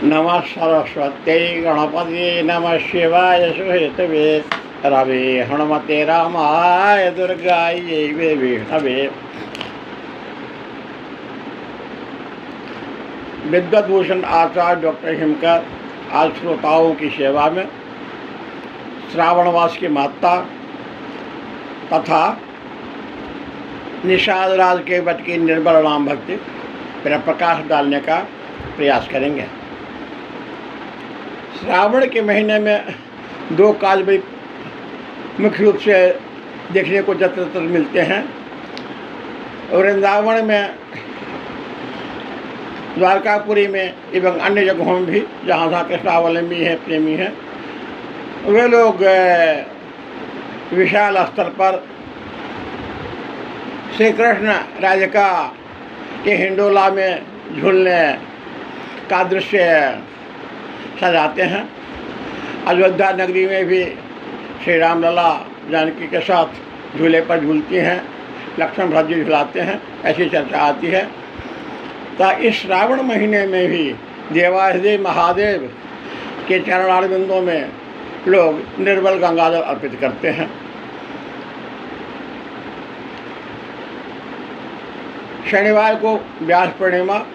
नमः सरस्वत्यै गणपतये नमः शिवाय सुहेतवे रवे हनुमते रामाय दुर्गायै विष्णवे। विद्वद्भूषण आचार्य डॉक्टर हिमकर आज श्रोताओं की सेवा में श्रावण मास की महत्ता तथा निषाद राज के वट की निर्मल राम भक्ति पर प्रकाश डालने का प्रयास करेंगे। श्रावण के महीने में दो काज भी मुख्य रूप से देखने को जत्र मिलते हैं। वृंदावन में, द्वारकापुरी में एवं अन्य जगहों में भी जहाँ जहाँ कृष्णावलंबी हैं, प्रेमी हैं, वे लोग विशाल स्तर पर श्री कृष्ण राधिका के हिंडोला में झूलने का दृश्य सजाते हैं। अयोध्या नगरी में भी श्री राम लला जानकी के साथ झूले पर झूलती हैं, लक्ष्मण भरत जी झुलाते हैं, ऐसी चर्चा आती है। तो इस श्रावण महीने में भी देवाधिदेव महादेव के चरणारविंदों में लोग निर्मल गंगाजल अर्पित करते हैं। शनिवार को व्यास पूर्णिमा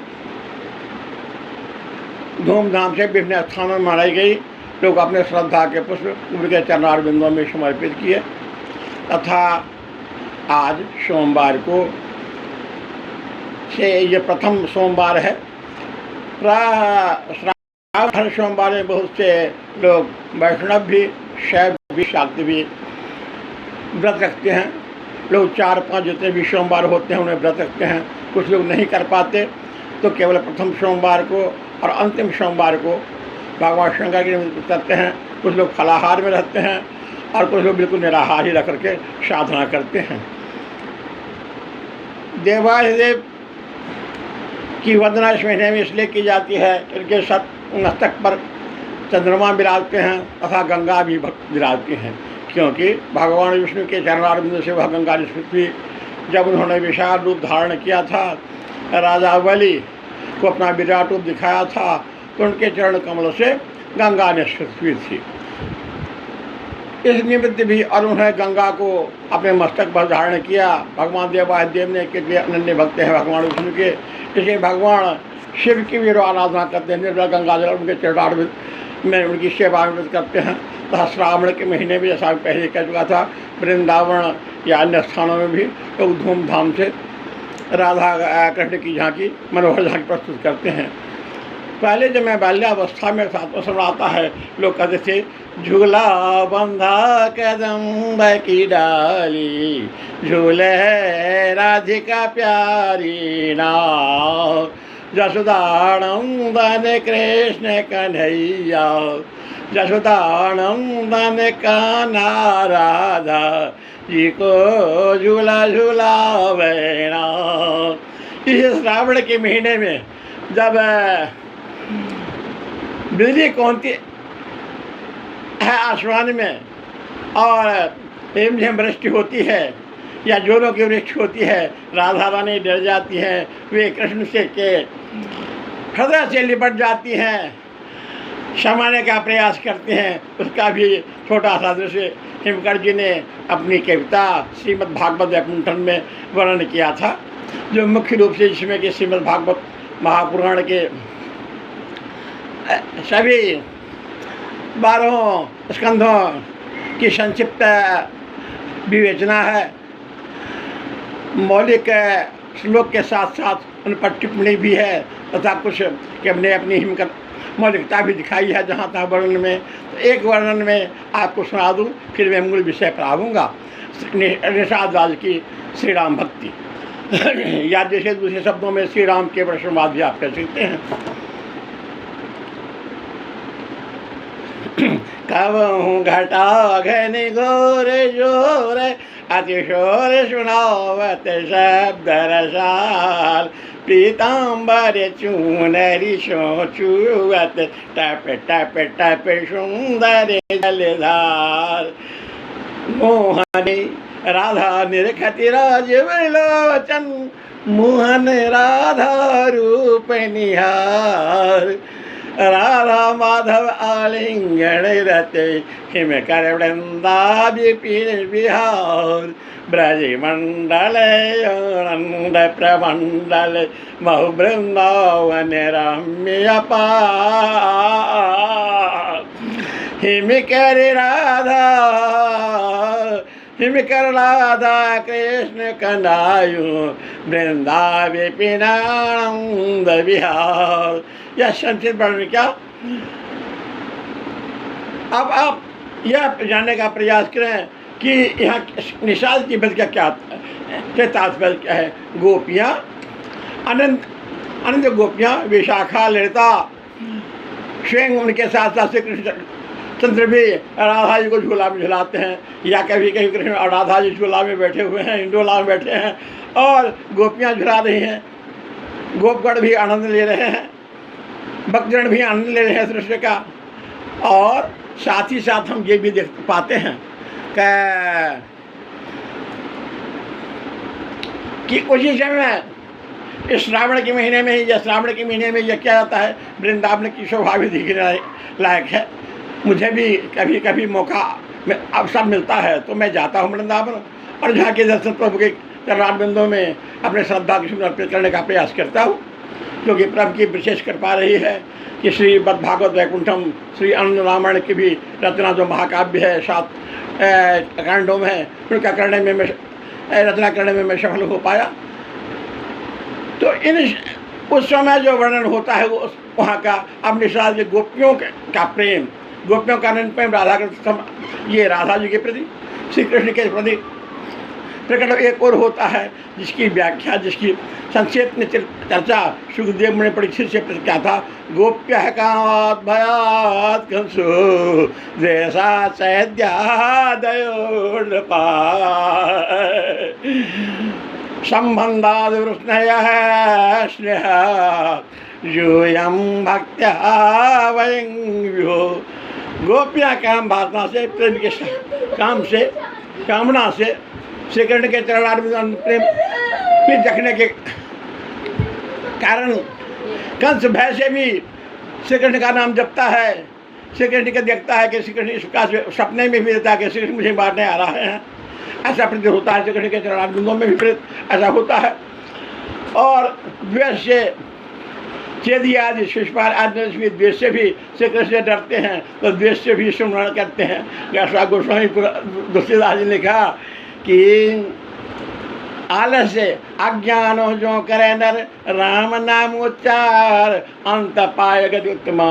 धूमधाम से विभिन्न स्थानों में मनाई गई। लोग अपने श्रद्धा के पुष्प उनके चरणारविंदों में समर्पित किए तथा आज सोमवार को से ये प्रथम सोमवार है। हर सोमवार में बहुत से लोग वैष्णव भी, शैव भी, शाक्त भी व्रत रखते हैं। लोग 4-5 जितने भी सोमवार होते हैं उन्हें व्रत रखते हैं। कुछ लोग नहीं कर पाते तो केवल प्रथम सोमवार को और अंतिम सोमवार को भगवान शंकर की व्रत करते हैं। कुछ लोग फलाहार में रहते हैं और कुछ लोग बिल्कुल निराहार ही रह करके साधना करते हैं। देवाधिदेव की वंदना इस महीने में इसलिए की जाती है कि उनके सत मस्तक पर चंद्रमा विराजते हैं तथा गंगा भी विराजती हैं, क्योंकि भगवान विष्णु के चरणारविंद से वह गंगा निष्कृत हुई। जब उन्होंने विशाल रूप धारण किया था, राजा बलि को अपना विराट रूप दिखाया था, तो उनके चरण कमल से गंगा निष्कृत हुई थी। इस निमित्त भी और उन्होंने गंगा को अपने मस्तक पर धारण किया। भगवान देवाधिदेव ने के अनन्य भक्त हैं भगवान विष्णु के, इसलिए भगवान शिव की भी आराधना करते हैं। निर्मल गंगा जल उनके चरणारविंद में उनकी सेवा में करते हैं। तथा श्रावण के महीने में, जैसा पहले कह चुका था, वृंदावन या अन्य स्थानों में भी लोग धूमधाम से राधा कृष्ण की झांकी, मनोहर झांकी प्रस्तुत करते हैं। पहले जब मैं बाल्यावस्था में सातवां समय आता है, लोग कहते थे झूला बंधा कदम की डाली, झूले राधिका प्यारी नाव, जसोदानंदन कृष्ण कन्हैया, जसोदानंदन कान्हा राधा जी को झूला झूलावे ना। इस श्रावण के महीने में जब बिजली कौनती है आसमान में और झिमझिम वृष्टि होती है या जोरों की वृष्टि होती है, राधा रानी डर जाती हैं। वे कृष्ण से के हृदय से लिपट जाती हैं, क्षमाने का प्रयास करते हैं। उसका भी छोटा सा दृश्य हिमकर जी ने अपनी कविता श्रीमद् भागवत वैकुंठन में वर्णन किया था, जो मुख्य रूप से जिसमें कि श्रीमद् भागवत महापुराण के सभी 12 स्कंधों की संक्षिप्त विवेचना है। मौलिक श्लोक के साथ साथ उन पर टिप्पणी भी है तथा कुछ कि हमने अपनी हिमकर मौलिकता भी दिखाई है जहाँ तहाँ वर्णन में। तो एक वर्णन में आपको सुना दूँ, फिर मैं मूल विषय पर आऊँगा। निषाद राज की श्री राम भक्ति या जैसे दूसरे शब्दों में श्री राम के वैष्णवाद भी आप कह सकते हैं। कबहूँ घटा घनी घोर जोर अतिशोर सुनावत शब्द रसाल, पीताम्बर चूनरी सोचुवत टप टप टप सुंदर जलधार, मोहनी राधा निरखति राज विलोचन, मोहन राधा रूप निहार, राधा माधव आलिंगन रते हिम कर वृंदा विपिन बिहार ब्रज मंडल आनंद प्रमंडल महु वृंदावन रम्य पार हिम कर राधा हिम कर राधा कृष्ण कनायु वृंदा विपिनानंद विहार। यह संस्कृत पढ़ने में क्या। अब आप यह जानने का प्रयास करें कि यहाँ निषाद की बल का क्या तात्पर्य क्या है। गोपियाँ अनंत अनंत गोपियाँ विशाखा ललिता स्वयं उनके साथ साथ श्री कृष्ण चंद्र भी राधा जी को झूला में झुलाते हैं, या कभी कभी कृष्ण और राधा जी झूला में बैठे हुए हैं, इंडोला में बैठे हैं और गोपियाँ झुला रही हैं। गोपगण भी आनंद ले रहे हैं, भक्तजन भी आनंद ले रहे हैं दृश्य का। और साथ ही साथ हम ये भी देख पाते हैं कि उसी समय इस श्रावण के महीने में या श्रावण के महीने में यह क्या जाता है, वृंदावन की शोभा भी दिखने लायक है। मुझे भी कभी कभी मौका अवसर मिलता है तो मैं जाता हूँ वृंदावन और जहाँ के दर्शन प्रभु के चरणार बिंदों में अपने श्रद्धा की अर्पित करने का प्रयास करता हूँ, क्योंकि प्रभु की विशेष कृपा रही है कि श्री भागवत वैकुंठम श्री आनंद रामायण की भी रचना जो महाकाव्य है 7 कांडों में है, उनका करने में मैं रचना करने में मैं सफल हो पाया। तो उस समय जो वर्णन होता है वो वहाँ का अब निषाद के गोपियों का प्रेम, गोपियों का अनंत प्रेम राधा के ये राधा जी के प्रति श्री कृष्ण के प्रति प्रकट एक और होता है, जिसकी व्याख्या जिसकी संक्षेप में चर्चा सुखदेव ने परीक्षित से क्या था। गोप्य कामात् भयात् कंसो द्वेषा चैद्यादयोर्नृपा संबंधाद वृष्णयः स्नेह यूयं भक्त्या वयं विभो। गोपियाँ काम भावना से प्रेम के काम से कामना से श्री कृष्ण के चरणारविंद प्रेम भी देखने के कारण कंस भय से भी श्री कृष्ण का नाम जपता है, श्री कृष्ण के देखता है कि श्री कृष्ण सपने में भी देता है कि श्री कृष्ण मुझे मारने आ रहे हैं, ऐसा प्रतीत होता है। श्री कृष्ण के चरणारविंदों में भी प्रेत ऐसा होता है। और द्वेष से चेदी आदि शिष्यपाल आदि द्वेष से भी श्री कृष्ण से डरते हैं, तो द्वेष से भी स्मरण करते हैं। गैसा गोस्वामी तुलसीदास जी ने कहा कि आलस से अज्ञानो जो करे नर राम नाम उच्चार अंत पाय गति उत्तमा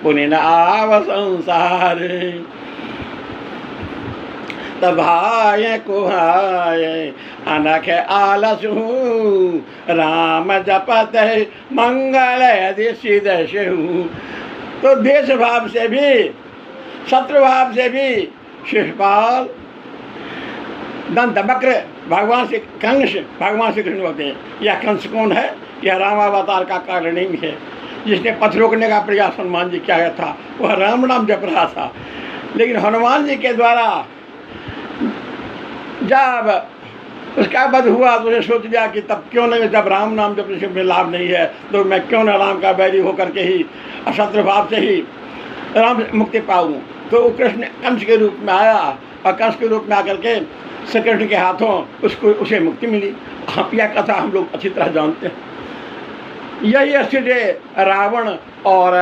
पुण्य न आव संसार। तभाय कुहाय अनख आलस राम जपत मंगल यदि सिदशु। तो देश भाव से भी शत्रु भाव से भी शिषपाल दंत वक्र भगवान से कंस भगवान श्री कृष्ण होते हैं। यह कंस कौन है? यह रामावतार का कारण ही है, जिसने पथ रोकने का प्रयास हनुमान जी किया था। वह राम नाम जप रहा था, लेकिन हनुमान जी के द्वारा जब उसका वध हुआ तो उसने सोच लिया कि तब क्यों नहीं, जब राम नाम जब में लाभ नहीं है तो मैं क्यों न राम का बैरी होकर के ही अशत्रु भाव से ही राम मुक्ति पाऊँ। तो वो कृष्ण कंस के रूप में आया और कंस के रूप में आकर के श्री कृष्ण के हाथों उसे मुक्ति मिली। हम यह कथा हम लोग अच्छी तरह जानते हैं। यही स्थिति रावण और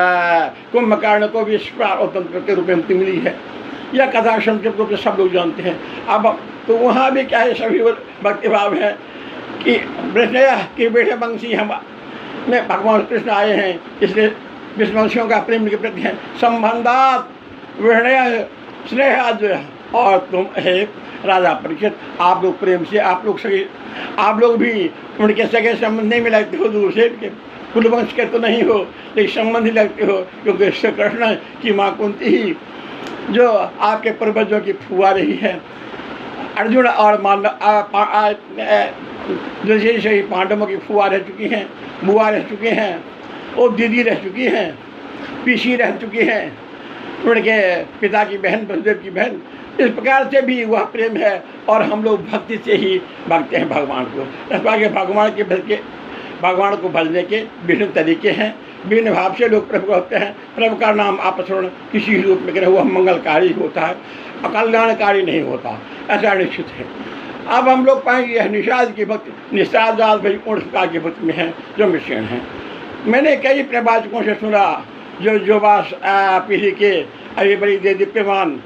कुंभकर्ण को भी स्वतंत्र के रूप में मुक्ति मिली है। यह कथा संक्षिप्त रूप से सब लोग जानते हैं। अब तो वहाँ भी क्या है, सभी भक्तिभाव है कि वृष्णया के बेटे वंशी हम में भगवान कृष्ण आए हैं, इसलिए विष्णुवंशियों का प्रेम के प्रति है। संबंधात वृष्णया स्नेह और तुम है राजा परीक्षित, आप लोग प्रेम से आप लोग भी उनके सगे संबंध नहीं में लगते हो, दूर से कुलवंश के तो नहीं हो लेकिन संबंध ही लगते हो, क्योंकि श्री कृष्ण की माँ कुंती ही जो आपके पूर्वजों की फुआ रही है। अर्जुन और जैसे ही पांडवों की फुआ रह चुकी हैं, बुआ रह चुके हैं, और दीदी रह चुकी हैं, पीसी रह चुकी हैं, उनके पिता की बहन वसुदेव की बहन। इस प्रकार से भी वह प्रेम है और हम लोग भक्ति से ही भगते हैं भगवान को। इस प्रकार के भगवान को भजने के विभिन्न तरीके हैं। बिन भाव से लोग प्रभु होते हैं। प्रभु का नाम आपस्मरण किसी रूप में करें वह मंगलकारी होता है, अकल्याणकारी नहीं होता, ऐसा निश्चित है। अब हम लोग पाएंगे यह निषाद की भक्ति निषाद भाई पूर्ण प्रकार की भक्ति में है जो मिश्रण है। मैंने कई प्रवाचकों से सुना जो युवा पीढ़ी के अभी बड़ी दीप्यमान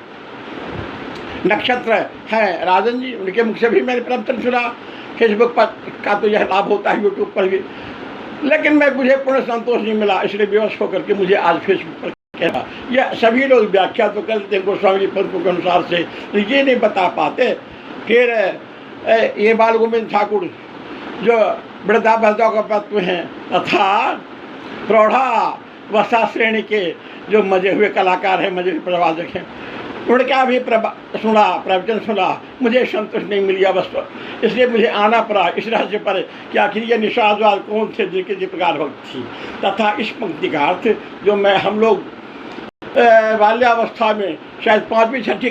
नक्षत्र हैं राजन जी, उनके मुख से भी मैंने प्रवचन सुना। फेसबुक पर का तो यह लाभ होता है, यूट्यूब पर भी, लेकिन मुझे पूर्ण संतोष नहीं मिला, इसलिए बेहोश होकर के मुझे आज फेसबुक पर कहा। यह सभी लोग व्याख्या तो करते हैं गोस्वामी पंथों के अनुसार से, तो ये नहीं बता पाते। फिर ये बाल गोविंद ठाकुर जो वृद्धावस्था का तत्व हैं तथा प्रौढ़ा वसा श्रेणी के जो मजे हुए कलाकार हैं, मजे हुए प्रवाचक हैं, उनका भी प्रवचन सुना, मुझे संतुष्ट नहीं मिली अवस्था, इसलिए मुझे आना पड़ा इस रहस्य पर कि आखिर ये निषादवाद कौन थे जिनके जिस प्रकार भक्त थी। तथा इस पंक्ति का अर्थ जो हम लोग बाल्यावस्था में शायद 5वीं 6वीं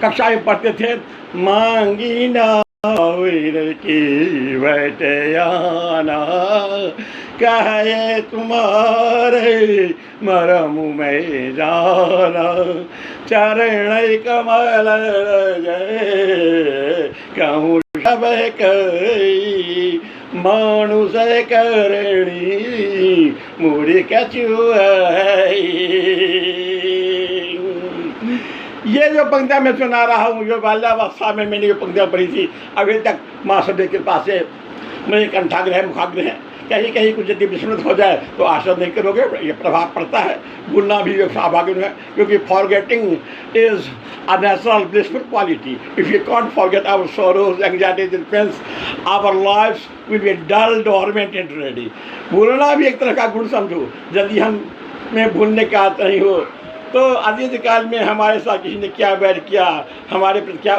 कक्षा में पढ़ते थे, मांगी ना की बैठे आना कहे तुम्हारे मरम में जाना चरण कमल जय कहूँ सब कई मानुष करणी मुड़ी कछु ये जो पंक्तियाँ मैं सुना रहा हूँ, जो बाल्यावस्था में मैंने ये पंक्तियाँ पढ़ी थी, अभी तक माँ सभी के पास से मुझे कंठाग्रह मुखाग्रह है, कहीं कहीं कुछ यदि विस्मृत हो जाए तो आशा नहीं करोगे, ये प्रभाव पड़ता है। भूलना भी एक स्वाभाविक है, क्योंकि forgetting is a natural blissful quality. If you can't forget our sorrows anxieties and pains, our lives will be dull dormant and ready. भूलना भी एक तरह का गुण समझो। यदि हम में भूलने का आता नहीं हो तो अतीत काल में हमारे साथ किसी ने क्या बैर किया, हमारे प्रति क्या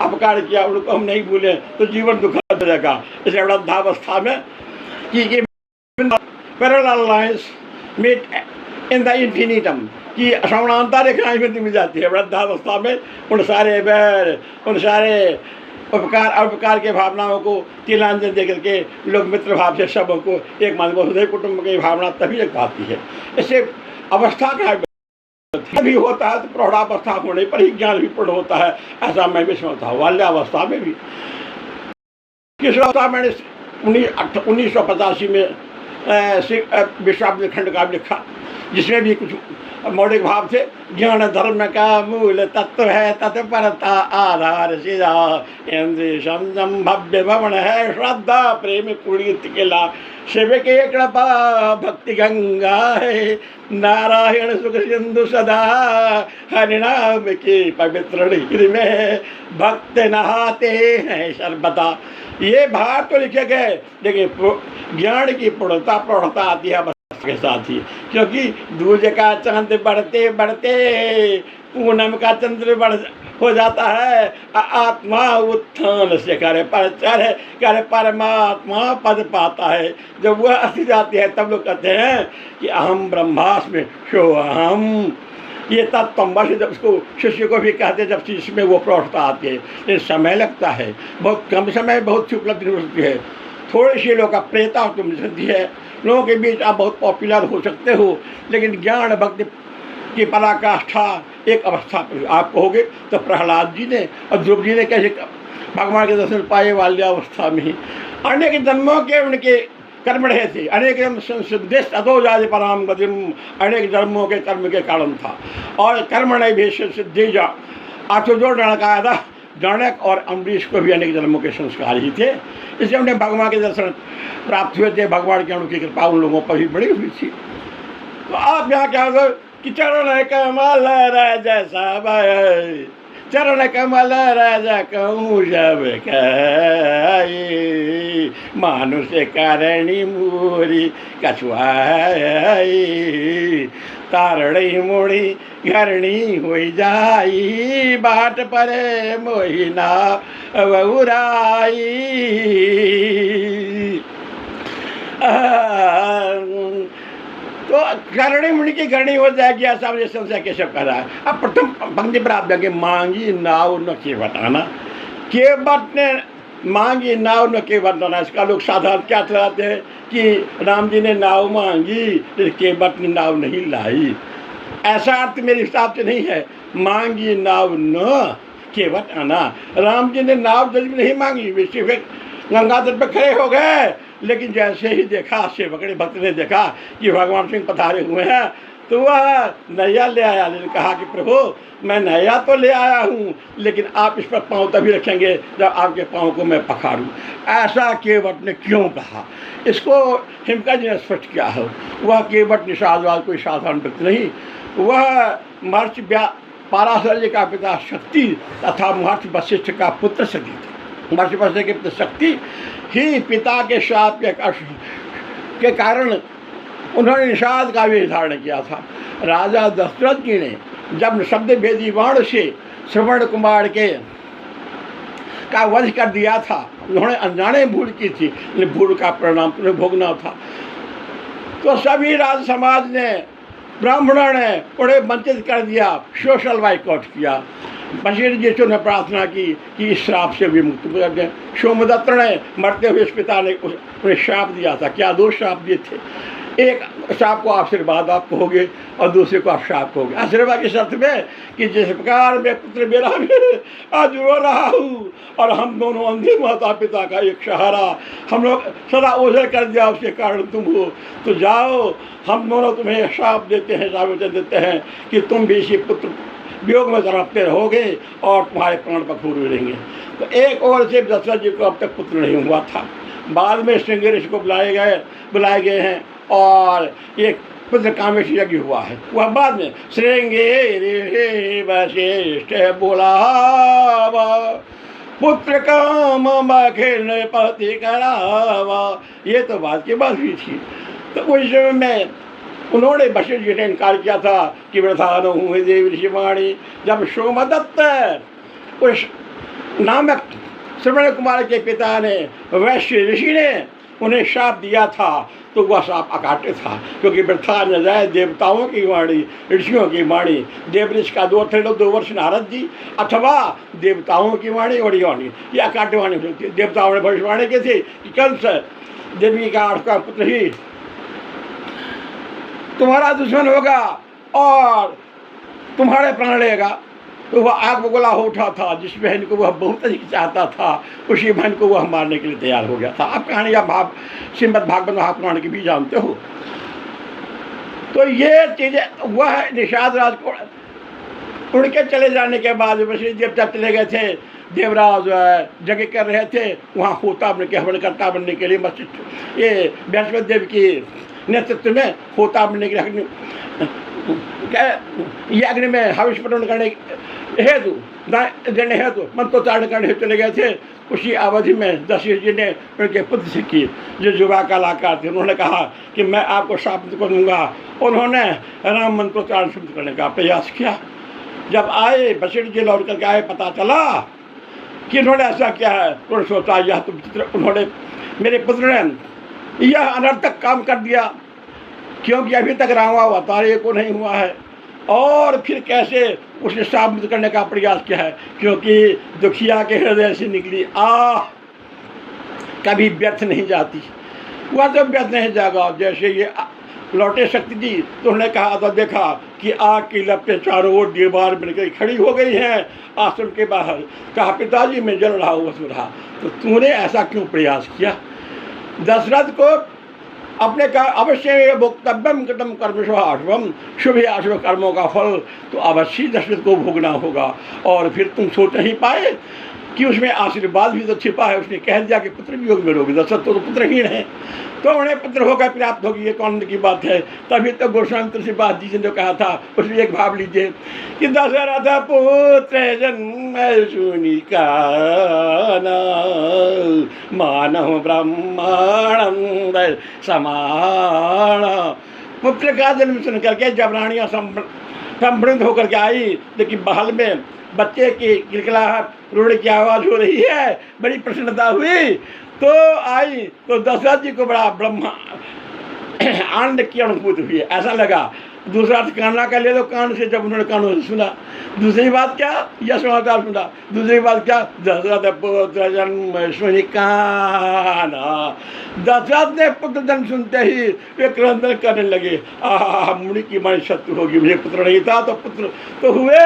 अपकार किया, उनको हम नहीं भूलें तो जीवन दुखद हो जाएगा। इस वृद्धावस्था में कि parallel lines meet in the infinitum की समानांतर रेखाएं मिल जाती है वृद्धावस्था में। उन सारे बैर, उन सारे उपकार अपकार के भावनाओं को तिलांजन दे करके लोग मित्र भाव से सबों को एक मान वसुधैव कुटुंब की भावना तभी एक पाती है। इससे अवस्था का भी होता है तो प्रौढ़ावस्था होने पर ही ज्ञान भी पूर्ण होता है, ऐसा मैं भी समझता हूँ। बाल्यावस्था में भी किस अवस्था मैंने 1985 में विश्वामित्र खंड का लिखा, जिसमें भी कुछ मौलिक भाव थे। ज्ञान धर्म का मूल तत्व है, तत्परता आधार सीधा, इंद्रिय संयम भव्य भवन है, श्रद्धा प्रेम पुणित केला, शिव के कृपा भक्ति गंगा है, नारायण सुख सिंधु सदा, हरिनाम के पवित्र नीर में भक्त नहाते हैं सर्वदा। ये भाव तो लिखे गए, लेकिन ज्ञान की पूर्णता प्रौढ़ता आती है के साथ ही, क्योंकि दूज का चंद्र बढ़ते बढ़ते पूनम का चंद्र बढ़ हो जाता है, आत्मा उत्थान से करे परमात्मा पद पाता है। जब वह अस्थित जाती है तब लोग कहते हैं कि अहम ब्रह्मास्मि सो अहम। ये तत्व जब उसको शिष्य को भी कहते, जब शिष्य में वो प्रौढ़ता आती है, लेकिन समय लगता है, बहुत कम समय बहुत सी उपलब्धि हो सकती है। थोड़ी सी लोग अप्रियता तुम सकती है, लोगों के बीच आप बहुत पॉपुलर हो सकते हो, लेकिन ज्ञान भक्ति की पराकाष्ठा एक अवस्था पर आप कहोगे। तो प्रहलाद जी ने और ध्रुव जी ने कैसे भगवान के दर्शन पाए बाल्यावस्था में ही। अनेक जन्मों के उनके कर्म रहे थे, अनेक सिद्धेश अधो जाति पराम गतिम, अनेक जन्मों के कर्म के कारण था। और कर्म नहीं भी सिद्धि जा आठों जो डणकायदा जनक और अम्बरीश को भी अनेक जन्मों के संस्कार ही थे, इसलिए उन्हें भगवान के दर्शन प्राप्त हुए थे। भगवान के की कृपा उन लोगों पर भी बड़ी हुई थी। तो आप यहाँ क्या हो कि चरण कमल राजा साहब, चरण कमल राजा कहूँ जब कहे, मानुष करणी मूरी कछुआई, तारणी मुड़ी घरणी हो जाई, बाट परे मोहिना बहुराई। तो करणी मुनि की घरणी हो जाएगी, ऐसा मुझे संशय कैसे कर रहा है। अब प्रथम पंक्ति पर आप देंगे, मांगी नाव न के बताना, के बटने मांगी नाव न के बताना। इसका लोग साधारण क्या चलाते हैं कि राम जी ने नाव मांगी लेकिन केवट ने नाव नहीं लाई। ऐसा अर्थ मेरे हिसाब से नहीं है, मांगी नाव न केवट आना। राम जी ने नाव जल्दी नहीं मांगी, वे सिर्फ गंगा तट पर खड़े हो गए, लेकिन जैसे ही देखा सेवकड़े भक्त ने देखा कि भगवान सिंह पधारे हुए हैं तो वह नैया ले आया। लेकिन कहा कि प्रभु मैं नैया तो ले आया हूँ, लेकिन आप इस पर पाँव तभी रखेंगे जब आपके पाँव को मैं पखारूँ। ऐसा केवट ने क्यों कहा, इसको हिमका जी ने स्पष्ट किया है। वह केवट निषादवाद कोई साधारण व्यक्ति नहीं, वह महर्षि पाराशर्य का पिता शक्ति तथा महर्षि वशिष्ठ का पुत्र शक्ति थे। महर्षि वशिष्ठ के पुत्र शक्ति ही पिता के शाप के कारण उन्होंने निषाद का भी धारण किया था। राजा दशरथ जी ने जब शब्द भेदी बाण से श्रवण कुमार का वध कर दिया था, उन्होंने अनजाने भूल की थी, भूल का परिणाम तुम्हें भोगना था। तो सभी राज समाज ने, ब्राह्मणों ने उन्हें वंचित कर दिया, सोशल बाइकआउट किया। वशिष्ठ जी ने प्रार्थना की कि इस श्राप से विमुक्त कर दें। सोमदत्त ने मरते हुए इस पिता ने उन्हें श्राप दिया था। क्या दो श्राप दिए थे, एक श्राप को आशीर्वाद आप कहोगे और दूसरे को आप श्राप कहोगे। आशीर्वाद की शर्त में कि जिस प्रकार मैं पुत्र मेरा आज रो रहा हूँ और हम दोनों अंधे माता पिता का एक सहारा हम लोग सदा ओझल कर दिया, उसके कारण तुम हो, तो जाओ हम दोनों तुम्हें श्राप देते हैं, श्राप देते हैं कि तुम भी इसी पुत्र वियोग में तड़पते रहोगे और तुम्हारे प्राण पखूर रहेंगे। तो एक और से दशरथ जी को अब तक पुत्र नहीं हुआ था। बाद में श्रृंगी ऋषि को बुलाए गए हैं और एक पुत्र कामेश यज्ञ हुआ है। वह बाद में श्रृंगी ऋषि वशिष्ठ बोला पुत्र काम अखिल पति करावा। ये तो बात की बात हुई थी। तो उस समय में उन्होंने वशिष्ठ जी ने इनकार किया था कि वृथान हुए देव ऋषिवाणी। जब सोमदत्त उस नामक श्रवण कुमार के पिता ने, वैश्य ऋषि ने उन्हें शाप दिया था, तो वह शाप अकाट्य था, क्योंकि वृथा न जाए देवताओं की वाणी, ऋषियों की वाणी। देव ऋषि का दो वर्ष नारद जी, अथवा देवताओं की वाणी और वाणी, ये अकाट्य वाणी होती है। देवताओं ने भविष्यवाणी की थी कि कंस देवी का 8वां पुत्र ही तुम्हारा दुश्मन होगा और तुम्हारे प्राण लेगा। तो वह आग बगोला हो उठा था, जिस बहन को वह बहुत अधिक चाहता था, उसी बहन को वह मारने के लिए तैयार हो गया था। आप कहानी या श्रीमद् भागवत महापुराण की भी जानते हो। तो ये चीज़ें वह निषाद राज को उनके चले जाने के बाद वशिष्ठ जी जब चले गए थे, देवराज जगह कर रहे थे, वहाँ होता के हवनकर्ता बनने के लिए वशिष्ठ ये बृहस्पति देव की नेतृत्व में होता बनने के लिए यज्ञ में हविष पठन करने हेतु देने हेतु मंत्रोच्चारण करने हेतु चले गए थे। उसी अवधि में दशरथ जी ने उनके पुत्र से की, जो युवा कलाकार थे, उन्होंने कहा कि मैं आपको शाप करूँगा। उन्होंने राम मंत्रोच्चारण शुद्ध करने का प्रयास किया। जब आए वशिष्ठ जी लौट करके आए, पता चला कि उन्होंने ऐसा किया है। उन्होंने सोचा यह तो उन्होंने मेरे पुत्र ने यह अनर्थक काम कर दिया, क्योंकि अभी तक राम अवतार को नहीं हुआ है, और फिर कैसे उसने शाप करने का प्रयास किया है, क्योंकि दुखिया के हृदय से निकली आह कभी व्यर्थ नहीं जाती। वह जब व्यर्थ नहीं जाएगा। जैसे ये लौटे शक्ति जी, तो उन्होंने कहा तो देखा कि आग की लपटें चारों ओर दीवार बनकर खड़ी हो गई हैं आश्रम के बाहर। कहा पिताजी मैं जल रहा हूँ, वसु रहा। तो तूने ऐसा क्यों प्रयास किया? दशरथ को अपने का अवश्य भोक्तव्यम कृतम कर्मशो आश्वम, शुभ अशुभ कर्मों का फल तो अवश्य दशरथ को भोगना होगा। और फिर तुम सोच नहीं पाए कि उसमें आशीर्वाद भी तो छिपा है। उसने कह दिया कि पुत्र वियोग में रोगी, दशरथ तो पुत्रहीन है, तो उन्हें पुत्र होकर प्राप्त होगी, ये कौन की बात है। तभी तो गोस्वामी तुलसीदास जी ने जो कहा था, उसमें एक भाव लीजिए कि दशरथ पुत्र जन्म सुनि काना, मानव ब्रह्मांड समान। पुत्र का जन्म सुन करके जब रानियाँ संवृद्ध होकर के आई, लेकिन महल में बच्चे की किलकिलाहट, रोने की आवाज़ हो रही है, बड़ी प्रसन्नता हुई। तो आई तो दशरथ जी को बड़ा ब्रह्मा आनंद की अनुभूति हुई, ऐसा लगा। दूसरा अर्थ कान्हा का ले लो कान से, जब उन्होंने कानों से सुना। दूसरी बात क्या, यशोदा सुना। दूसरी बात क्या, दशरथ पुत्र जन्म सुनि कान्हा। दशरथ ने पुत्र जन्म सुनते ही वे क्रंदन करने लगे, आह मुनि की मानी शत्रु होगी, मुझे पुत्र नहीं था तो पुत्र तो हुए,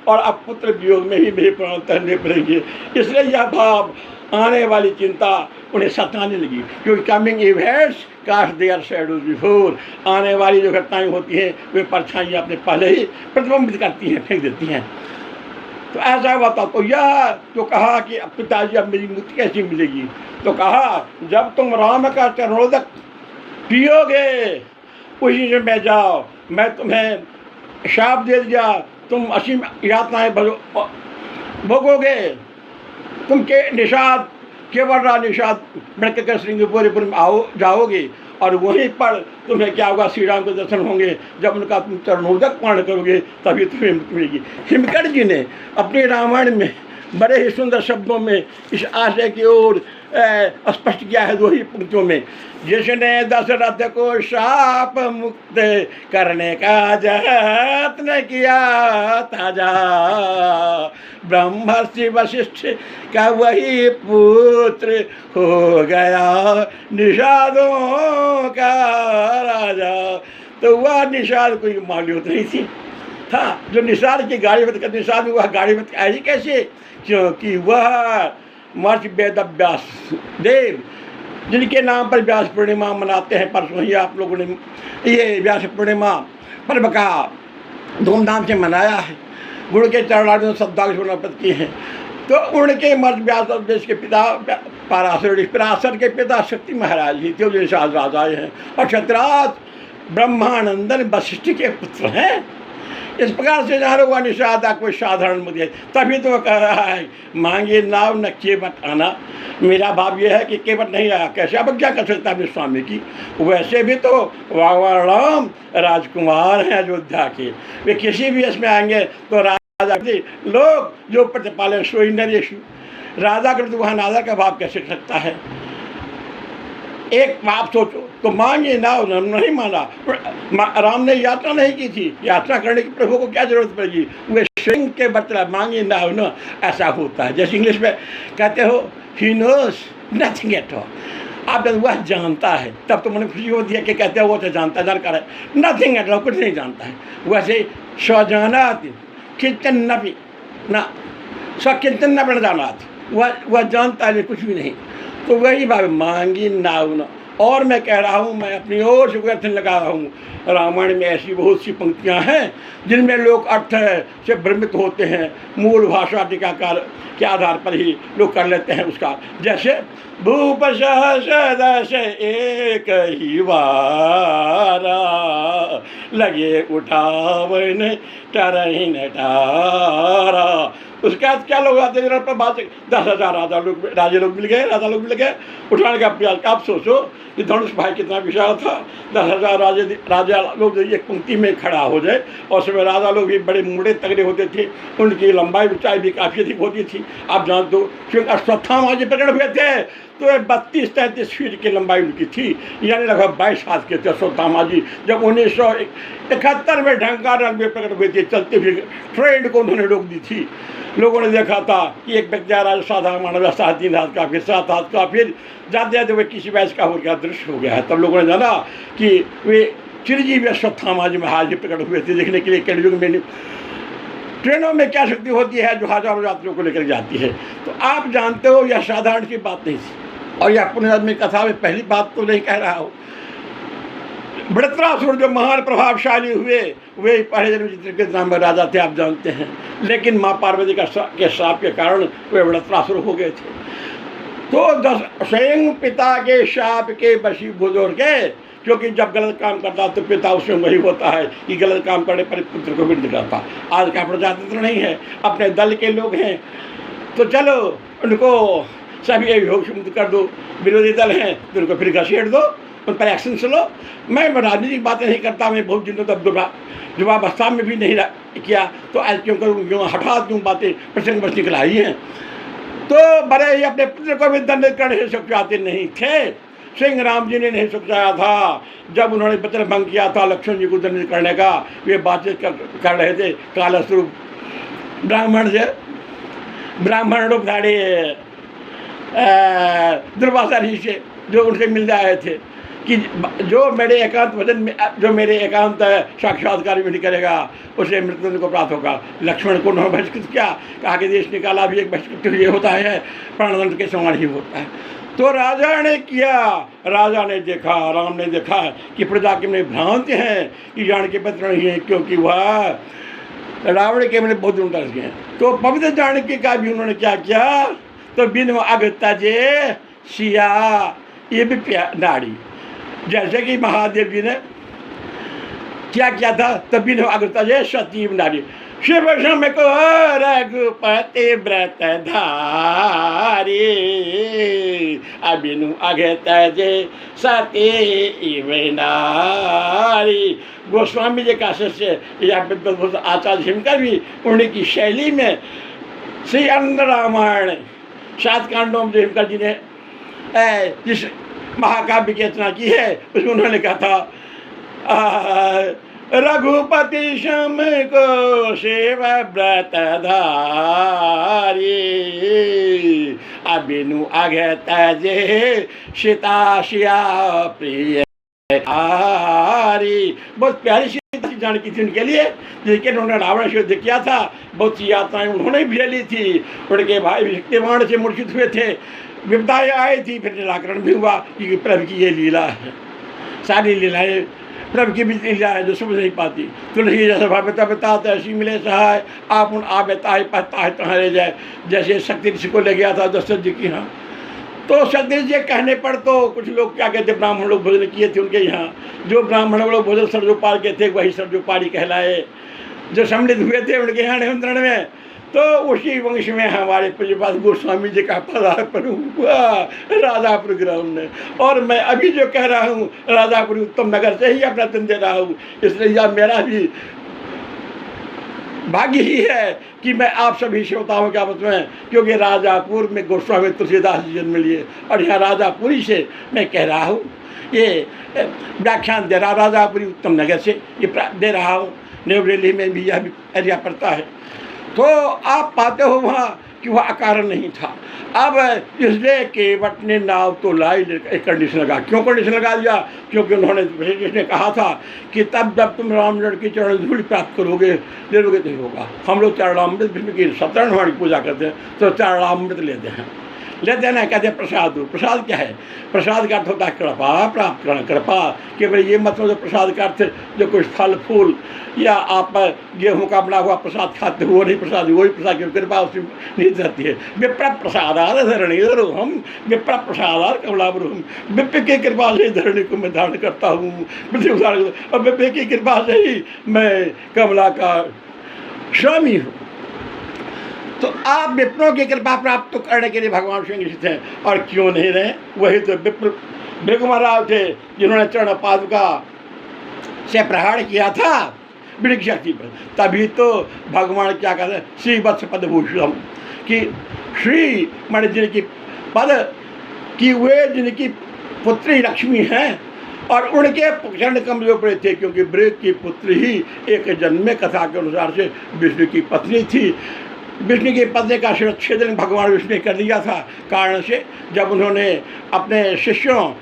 और अब पुत्र वियोग में ही मेरे प्राण तहने पड़ेंगे। इसलिए यह भाव, आने वाली चिंता उन्हें सताने लगी, क्योंकि coming events cast their shadows before. आने वाली जो घटनाएं होती हैं वे परछाइयाँ अपने पहले ही प्रतिबिंबित करती हैं, फेंक देती हैं। तो ऐसा हुआ था। तो यह जो कहा कि अब पिताजी अब मेरी मुक्ति कैसी मिलेगी, तो कहा जब तुम राम का चरणोदक पियोगे उसी से मैं जाओ, मैं तुम्हें शाप दे दिया, तुम असीम यातनाएं भोगोगे, तुम के निषाद केवल निषाद मृत्यु श्रृंगपुर में आओ जाओगे, और वहीं पर तुम्हें क्या होगा, श्री राम के दर्शन होंगे। जब उनका तुम चरणोदक पारण करोगे तभी तुम्हें मुक्ति मिलेगी। हिमकट जी ने अपने रामायण में बड़े ही सुंदर शब्दों में इस आशय की ओर स्पष्ट किया है, दो ही पंक्तियों में। जिसने दशरथ को शाप मुक्त करने का यत्न किया ताजा, ब्रह्मर्षि वशिष्ठ का वही पुत्र हो गया निषादों का राजा। तो वह निषाद कोई मालूम नहीं थी था, जो निषाद की गाड़ी मत कर, निषाद में वह गाड़ी मत आई कैसे, क्योंकि वह महर्षि वेद व्यास देव, जिनके नाम पर व्यास पूर्णिमा मनाते हैं। परसों ही आप लोगों ने ये व्यास पूर्णिमा पर्व का धूमधाम से मनाया है, गुरु के चरणार्विंद श्रद्धांजलि अर्पित किए हैं। तो उनके महर्षि व्यास देश के पिता पराशर के पिता शक्ति महाराज ही थे, जो निषाद राजा हैं, और क्षत्राज ब्रह्मानंदन वशिष्ठ के पुत्र हैं। इस प्रकार से जानो हुआ निषादा कोई साधारण मुद्दे, तभी तो कह रहा है मांगे नाव न केवट आना। मेरा भाव यह है कि केवट नहीं आया, कैसे अब क्या कर सकता अपने स्वामी की। वैसे भी तो राम राजकुमार हैं अयोध्या के, वे किसी भी इसमें आएंगे तो राजा लोग जो प्रतिपालन सोई नरेश, राजा के तो वहाँ नाजा का भाव कैसे सकता है। एक बात सोचो, तो मांगे नाव नहीं माना, राम ने यात्रा नहीं की थी, यात्रा करने की प्रभु को क्या जरूरत पड़ेगी, वे स्वयं के बतला मांगे नाव न। ऐसा होता है जैसे इंग्लिश में कहते हो he knows nothing at all. आप जब वह जानता है तब तो मैंने खुशी होती है कि कहते हो वो तो जानता जानकार है, नथिंग एट ऑल कुछ नहीं जानता है। वैसे स्वजानात किंचन नपी ना, स्वकिंचन न बन जानात, वह जानता है कुछ भी नहीं। तो वही बात मांगी नाव। और मैं कह रहा हूँ, मैं अपनी ओर से व्यर्थ लगा रहा हूँ, रामायण में ऐसी बहुत सी पंक्तियाँ हैं जिनमें लोग अर्थ से भ्रमित होते हैं। मूल भाषा टीकाकार के आधार पर ही लोग कर लेते हैं उसका। जैसे भूप सहस दश एक ही वारा, लगे उठावन टरहिन टारा। उसके बाद क्या लोग आते हैं पर बात 10,000 राजा लोग मिल गए, राजा लोग मिल गए उठाने का प्रयास। आप सोचो कि धनुष भाई कितना विशाल था, 10,000 राजा लोग एक पंक्ति में खड़ा हो जाए। और उसमें राजा लोग भी बड़े मुड़े तगड़े होते थे, उनकी लंबाई ऊंचाई भी काफ़ी अधिक होती थी। आप जानते हो क्योंकि अश्वत्थामा जी प्रकट हुए थे तो 32-33 फीट की लंबाई उनकी थी, यानी लगभग 22 हाथ के थे अश्वत्थामा जी। जब 1971 में ढंकारन में प्रकट हुए थे, चलते हुए ट्रेन को उन्होंने रोक दी थी। लोगों ने देखा था कि एक व्यक्ति आ रहा साधारण मानव 3 हाथ का, फिर 7 हाथ का, फिर जाते जाते वे किसी वैस का हो गया, दृश्य हो गया है। तब लोगों ने जाना कि वे चिरंजीवी अश्वत्थामा जी महाराज जी प्रकट हुए थे देखने के लिए। कलयुग में ट्रेनों में क्या शक्ति होती है जो हजारों यात्रियों को लेकर जाती है। तो आप जानते हो यह साधारण की बात नहीं थी। और यह पुण्य कथा में पहली बात तो नहीं कह रहा हूँ। वृत्रासुर जो महान प्रभावशाली हुए वे पहले जन्म चित्रकेत नाम के राजा थे, आप जानते हैं। लेकिन माँ पार्वती के श्राप के कारण वे वृत्रासुर हो गए थे। तो स्वयं पिता के शाप के वशीभूत के, क्योंकि जब गलत काम करता तो पिता उसमें वही होता है कि गलत काम करने पर पुत्र को विरुद्ध करता। आज का प्रजातंत्र नहीं है, अपने दल के लोग हैं तो चलो उनको सभी मुक्त कर दो, विरोधी दल हैं तो उनको फिर घसीट दो, उन पर एक्शन चलो। मैं राजनीतिक बातें नहीं करता, मैं बहुत दिनों तक युवावस्था में भी नहीं किया, तो आज क्यों करूँ, क्यों हठात क्यों बातें प्रसंग बस निकल आई हैं। तो बड़े ही अपने पुत्र को भी दंडित करने से चाहते नहीं थे, सिंह राम जी ने नहीं सोचा था। जब उन्होंने वचन भंग किया था लक्ष्मण जी को दंडित करने का, वे बातचीत कर रहे थे कालस्वरूप ब्राह्मण रूपधारी दुर्वासा ऋषि से, जो उनसे मिलने आए थे कि जो मेरे एकांत वचन में, जो मेरे एकांत साक्षात्कार में नहीं करेगा उसे मृत्यु को प्राप्त होगा। लक्ष्मण को उन्होंने बहिष्कृत किया, कहा कि देश निकाला भी एक बहिष्कृत ये होता है, प्राणदंड के समान ही होता है। तो राजा ने किया, राजा ने देखा, राम ने देखा कि प्रजा के में भ्रांति है कि जानकी पत्र नहीं है, क्योंकि वह रावण के मैंने बहुत उल्टा गए। तो पवित्र जानकी का भी उन्होंने क्या किया, तो बिन अगता जे सिया, ये भी नाड़ी, जैसे कि महादेव जी ने क्या किया था, तब बिन अगता जे सती नाड़ी, शिव शम को रघुपति व्रत धारी, अबिनु अगत जे सती नारी। गोस्वामी जी का शिष्य या आचार्य हिमकर भी उन्हीं की शैली में श्री अनंत रामायण 7 कांडों में जो हिमकर जी ने जिस महाकाव्य की रचना की है उसमें उन्होंने कहा था रघुपति शम को शिव व्रत धारी, अबिनु अगत जे सीता शिया प्रिय आरी। बहुत प्यारी सीता जानकी थी उनके लिए, जिसके उन्होंने रावण से युद्ध किया था। बहुत सी यात्राएं उन्होंने भी झेली थी, उनके भाई शक्तिवान से मूर्छित हुए थे, विपदाएं आई थी, फिर निराकरण भी हुआ, क्योंकि प्रभु की ये लीला है। सारी लीलाएं प्रभु की भी लीला है जो समझ नहीं पाती। तुलसी जैसे भावता बताते ऐसी मिले सहाय, आप उन आबता है पता है तुम्हारे जाए। जैसे शक्ति ऋषि को ले गया था दशरथ जी की यहाँ, तो शक्ति जी कहने पर तो कुछ लोग क्या कहते, ब्राह्मण लोग भोजन किए थे उनके यहाँ, जो ब्राह्मण लोग भोजन सरजोपाल के थे वही सरजोपाली कहलाए, जो सम्मिलित हुए थे उनके यहाँ निमंत्रण में। तो उसी वंश में हमारे पूज्यपाद गोस्वामी जी का पदार्पण हुआ राजापुर ग्राम में। और मैं अभी जो कह रहा हूँ राजापुर उत्तम नगर से ही अपना दिन दे रहा हूँ, इसलिए यह मेरा भी भाग्य ही है कि मैं आप सभी श्रोताओं के आपस में, क्योंकि राजापुर में गोस्वामी तुलसीदास जी जन्म लिए और यहाँ राजापुरी से मैं कह रहा हूँ, ये व्याख्यान दे रहा राजापुरी उत्तम नगर से ये दे रहा हूँ। न्यूडेली में भी यह भी एरिया पड़ता है। तो आप पाते हो वहाँ कि वह अकारण नहीं था। अब इसलिए केवट ने नाव तो लाई, एक कंडीशन लगा। क्यों कंडीशन लगा दिया? क्योंकि उन्होंने ने कहा था कि तब जब तुम रामचंद्र की चरण धूल प्राप्त करोगे, ले लोगे तो होगा। हम लोग चरणामृत विष्णु की सत्यनारायण की पूजा करते हैं तो चरणामृत लेते हैं, लेते हैं ना, कहते हैं प्रसाद दो। प्रसाद क्या है? प्रसाद का अर्थ होता है कृपा प्राप्त करना। कृपा केवल ये मतलब जो प्रसाद का अर्थ जो कुछ फल फूल या आप गेहूं का बना हुआ प्रसाद खाते हो वो नहीं प्रसाद, वही प्रसाद की कृपा उसमें नहीं रहती है। विप्र प्रसादार धरणी हम, विप्र प्रसादार कमलावरुहम, विप्र की कृपा से धरणी को मैं धारण करता हूँ, और विप्र की कृपा से ही मैं कमला का स्वामी हूँ। तो आप विप्रों की कृपा प्राप्त करने के लिए भगवान स्वयं निश्चित हैं। और क्यों नहीं रहे? वही तो विप्र भृगुमहाराज थे जिन्होंने चरण पादुका से प्रहार किया था वृक्ष शक्ति पर। तभी तो भगवान क्या कहते हैं, श्री वत्स पदभूषण कि श्री मान जिनकी पद कि वे जिनकी पुत्री लक्ष्मी हैं और उनके चरण कमजोर पड़े थे, क्योंकि वृक्ष की पुत्री ही एक जन्मे कथा के अनुसार से विष्णु की पत्नी थी। विष्णु के पत्नी का शिरच्छेदन भगवान विष्णु ने कर दिया था कारण से, जब उन्होंने अपने शिष्यों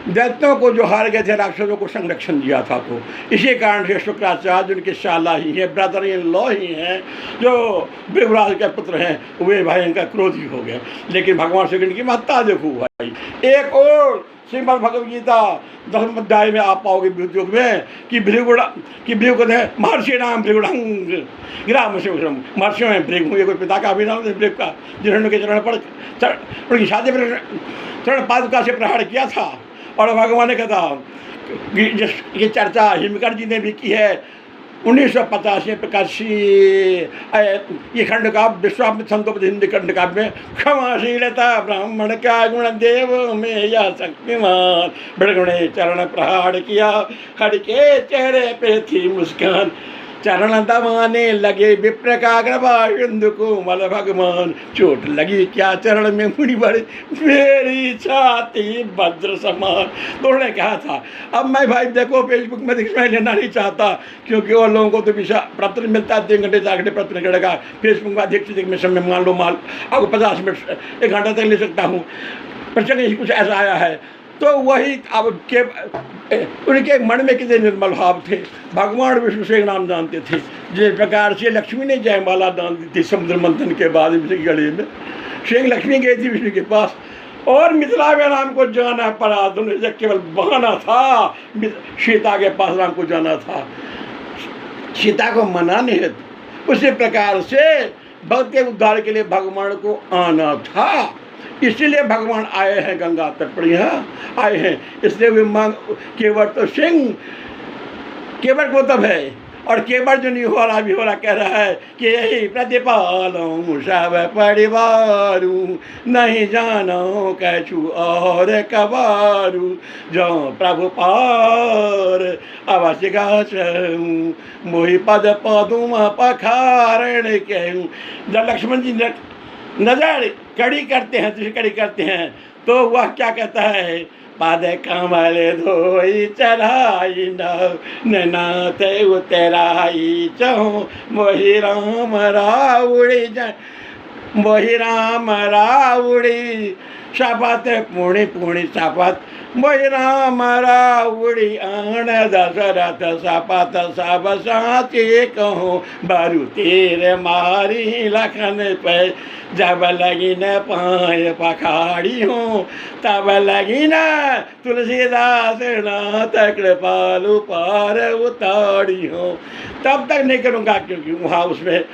दैत्यों को जो हार गए थे राक्षसों को संरक्षण दिया था। तो इसी कारण से शुक्राचार्य उनके शाला ही हैं, ब्रदर इन लॉ ही हैं, जो भृगुराज के पुत्र हैं, वे भयंकर क्रोधी हो गए। लेकिन भगवान श्री कृष्ण की महत्ता देखो भाई। एक और श्रीमद् भगवद गीता 10वें अध्याय में आप पाओगे युग में कि भृगु महर्षि नाम भृगुड़ंग ग्राम से महर्षियों में भृगु, ये कोई पिता का अभिनाम भृगु का, जिन्होंने के चरण पर उनकी शादी पर चरण पादुका से प्रहार किया था। और भगवान ने कहा जिसकी चर्चा हिमकर जी ने भी की है 1950 में प्रकाशी ये खंड का विश्वामित्र संतोपद हिंदी खंड काव्य में क्षमाशीलता ब्राह्मण का गुण देव में या शक्तिमान, भृगु ने चरण प्रहार किया, हर के चेहरे पे थी मुस्कान। चरण दबाने लगे विप्रकाग्रभा सिंधु कोमल भगवान, चोट लगी क्या चरण में मुनि बड़े, मेरी छाती वज्र समान। तो उन्होंने कहा था अब मैं भाई देखो फेसबुक में दिखाई लेना नहीं चाहता, क्योंकि वो लोगों को तो विशा पत्र मिलता है 3 घंटे 4 घंटे पत्र करेगा। फेसबुक में अधिक से अधिक में समय मान लो आपको 50 मिनट 1 घंटा तक ले सकता हूँ, प्रचंड ही कुछ ऐसा आया है। तो वही अब के उनके मन में कितने निर्मल भाव थे, भगवान विष्णु से नाम जानते थे। जिस प्रकार से लक्ष्मी ने जयमाला दान दी थी समुद्र मंथन के बाद गले में, शेख लक्ष्मी गई थी विष्णु के पास और मिथिला में राम को जाना पड़ा, दोनों केवल बहाना था, सीता के पास राम को जाना था, सीता को मनाने हेतु। उसी प्रकार से भक्त के उद्धार के लिए भगवान को आना था, इसलिए भगवान आए हैं गंगा तट पर, यहाँ आए हैं। इसलिए वे मांग केवट तो सिंह केवट को तब है, और केवट जो नहीं हो रहा भी हो रहा कह रहा है कि यही प्रतिपालूं सब परिवारू, नहीं जानो कछु और कबारू, जो प्रभु पार अवश्य गाचूं, मोहि पद पदुम पखारण कहूं। जब लक्ष्मण जी नजर कड़ी करते हैं, दूसरी कड़ी करते हैं, तो वह क्या कहता है, पाद कमल धोई चढ़ाई नाथ उतराई चहो, मोहि राम राउड़ी मोहि राम राउड़ी शपथ पुणी पुणी शपथ, मोहि राम राउड़ी आण दशरथ शपथ सब साचे कहो, बरु तीर मारी लखन पे, जब लगी न पाए पखाड़ी हूँ, तब लगी न तुलसीदास नाथ कृपालु पार उतारी हूँ। तब तक नहीं करूँगा, क्योंकि वहाँ उसमें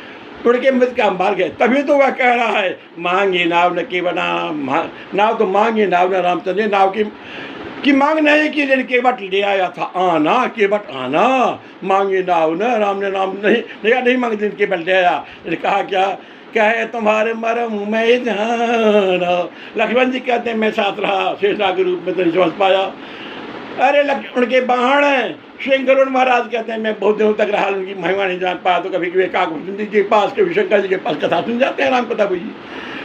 उड़ के मृत का मार गए। तभी तो वह कह रहा है मांगी नाव न की बना, नाव तो मांगी नाव न रामचंद्र, नाव की मांग नहीं की, लेकिन केवट ले आया था आना, केवट आना, मांगी नाव न राम ने नाम नहीं मांग दिन केवट ले आया। कहा क्या कहे तुम्हारे मरम मैं जाना। लक्ष्मण जी कहते हैं मैं साथ रहा, शेषनाग के रूप में तो नहीं समझ पाया। अरे उनके बाहण श्री गरुड़ महाराज कहते हैं मैं बहुत दिनों तक रहा, उनकी महिमा नहीं जान पाया। तो कभी कभी काकभूषण जी के पास, कभी शंकर जी के पास कथा सुन जाते हैं, राम कथा हुई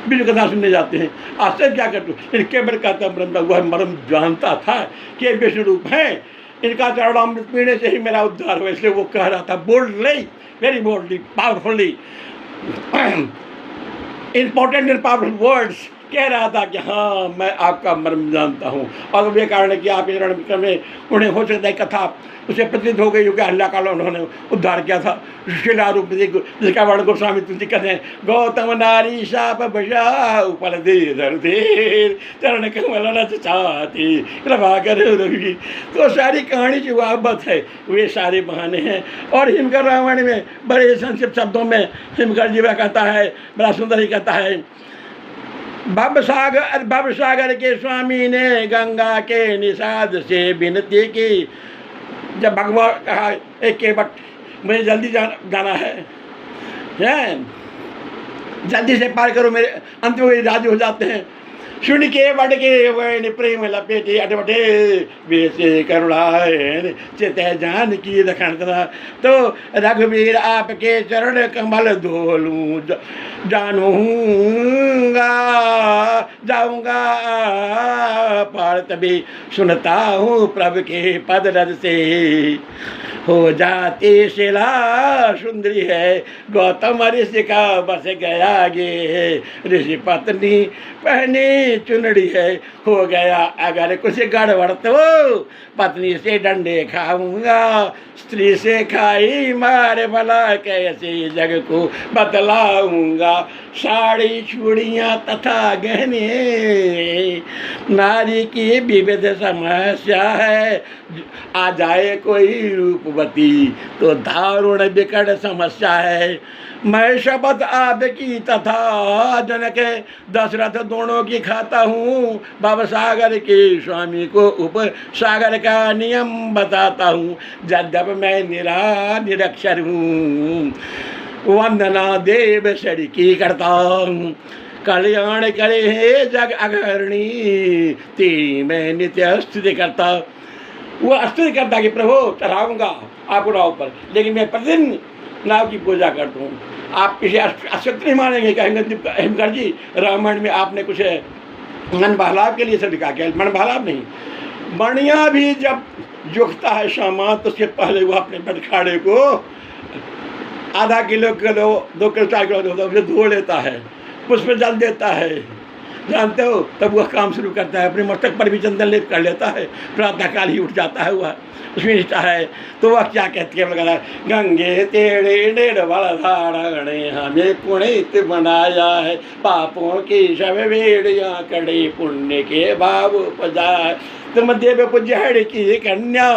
बीजू कथा सुनने जाते हैं। आश्चर्य क्या करते हैं, केवल कहता वह मरम जानता था कि विष्णु रूप है, इनका चरणामृत पीने से ही मेरा उद्धार हुआ। इसलिए वो कह रहा था boldly, very boldly, powerfully, important and powerful words कह रहा था कि हाँ मैं आपका मर्म जानता हूँ। और वे कारण कि आप इस रण में उन्हें हो सकता है कथा उसे प्रतीत हो गई, क्योंकि हल्ला काला उन्होंने उद्धार किया था शिला रूप जिसका वर्ण गोस्वामी तुलसी कहते हैं, गौतम नारी शाप बजा ऊपर देर चरण कमल चाहती कृपा कर रवि। तो सारी कहानी जो वाबत है वे सारे बहाने हैं। और हिमकर रामायण में बड़े संक्षिप्त शब्दों में हिमकर जी कहता है, बड़ा सुंदर ही कहता है, भवसागर के स्वामी ने गंगा के निषाद से विनती की। जब भगवान कहा एक केवट मुझे जल्दी जाना है, जल्दी से पार करो, मेरे अंत में राजी हो जाते हैं। सुन के बड़ के वैन प्रेम लपेटे अटवटे बेसे करुणायन चित जान की दखनतना। तो रघुवीर आपके चरण कमल धोलूं जानूंगा जाऊंगा पार, तभी सुनता हूँ प्रभु के पद रज से हो जाती शिला सुंदरी है। गौतम ऋषि का बस गया गे, ऋषि पत्नी पहनी चुनड़ी है। हो गया अगर कुछ गड़बड़ तो पत्नी से डंडे खाऊंगा, स्त्री से खाई मारे भला कैसे जग को बतलाऊंगा। साड़ी चूड़ियाँ तथा गहने नारी की विविध समस्या है, आ जाए कोई रूपवती तो दारुण विकट समस्या है। मैं शपथ आपकी तथा जनक दशरथ दोनों की खाता हूँ, भवसागर के स्वामी को उप सागर का नियम बताता हूँ। यद्यप मैं निरक्षर हूँ, वंदना देव सड़ी की करता हूँ। कल्याण करे हे जग अग्रणी, तेरी मैं नित्य स्तुति करता। वो स्तुति करता कि प्रभु चढ़ाऊँगा आपको नाव पर, लेकिन मैं प्रतिदिन नाव की पूजा करता हूँ। आप इसे असत्य नहीं मानेंगे, कहेंगे हेमकर जी रामायण में आपने कुछ मन बहलाव के लिए सब लिखा, क्या मन बहलाव नहीं, मणिया भी जब जुखता है सामान तो उसके पहले वो अपने बटखाड़े को आधा किलो 2 किलो 4 किलो उसे धो लेता है, पुष्प जल देता है, जानते हो, तब वह काम शुरू करता है। अपने मस्तक पर भी चंदन लेप कर लेता है, प्रातःकाल ही उठ जाता है वह, उसमें निष्ठा है। तो वह क्या कहती है, लगा गंगे तेरे डेढ़ वाला धारण हमें पुणित बनाया है, पापों की सब वेड़ियाँ कड़े पुण्य के भाव उपजाए, तुम देव पुजहड़ की कन्या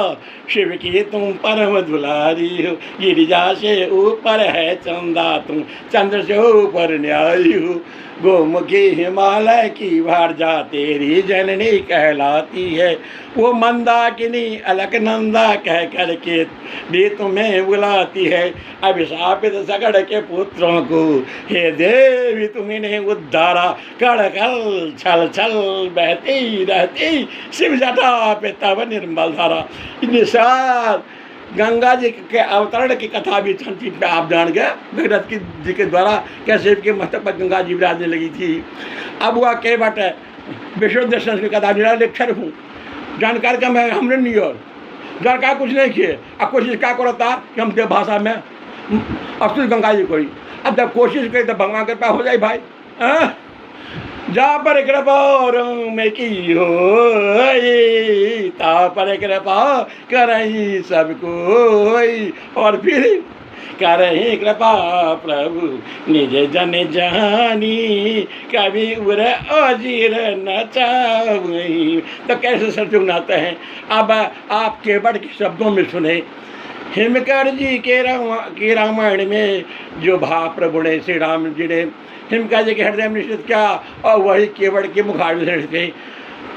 शिव की तुम परम दुलारी हो, गिरिजा से ऊपर है चंदा तुम चंद्र से ऊपर न्यारी हो, गोमुखी हिमालय की भारजा तेरी जननी कहलाती है, वो मंदाकिनी अलकनंदा कह कर के भी तुम्हें बुलाती है, अभिशापित सगड़ के पुत्रों को हे देवी तुम्हें उद्धारा, कड़कल छल छल बहती रहती शिव जटा पे तब निर्मल धारा। निसार गंगा जी के अवतरण की कथा भी संक्षिप्त में आप जान गए, भगीरथ जी के द्वारा कैसे के मस्तक पर गंगा जी विराजने लगी थी। अब वह केवट विश्व दर्शन की कथा मेरा लेक्चर हूँ, जानकार का मैं हमने नहीं और जानकार कुछ नहीं किए। अब कोशिश क्या करता कि हम देव भाषा में अस्तुत गंगा जी कोई, अब जब कोशिश करी तो भगवान कृपा हो जाए भाई, जा पर कृपा में की हो, ता पर कृपा करही सबको, और फिर करही कृपा प्रभु निज जन जानी, कभी उर अजीर न चावही। तो कैसे सरजुग नाते हैं। अब आप केवट के शब्दों में सुने, हिमकर जी के रामायण में जो भाव प्रभु ने श्री राम जी ने हिमकर जी के हृदय में निश्चित किया, और वही केवट के मुखार में थे।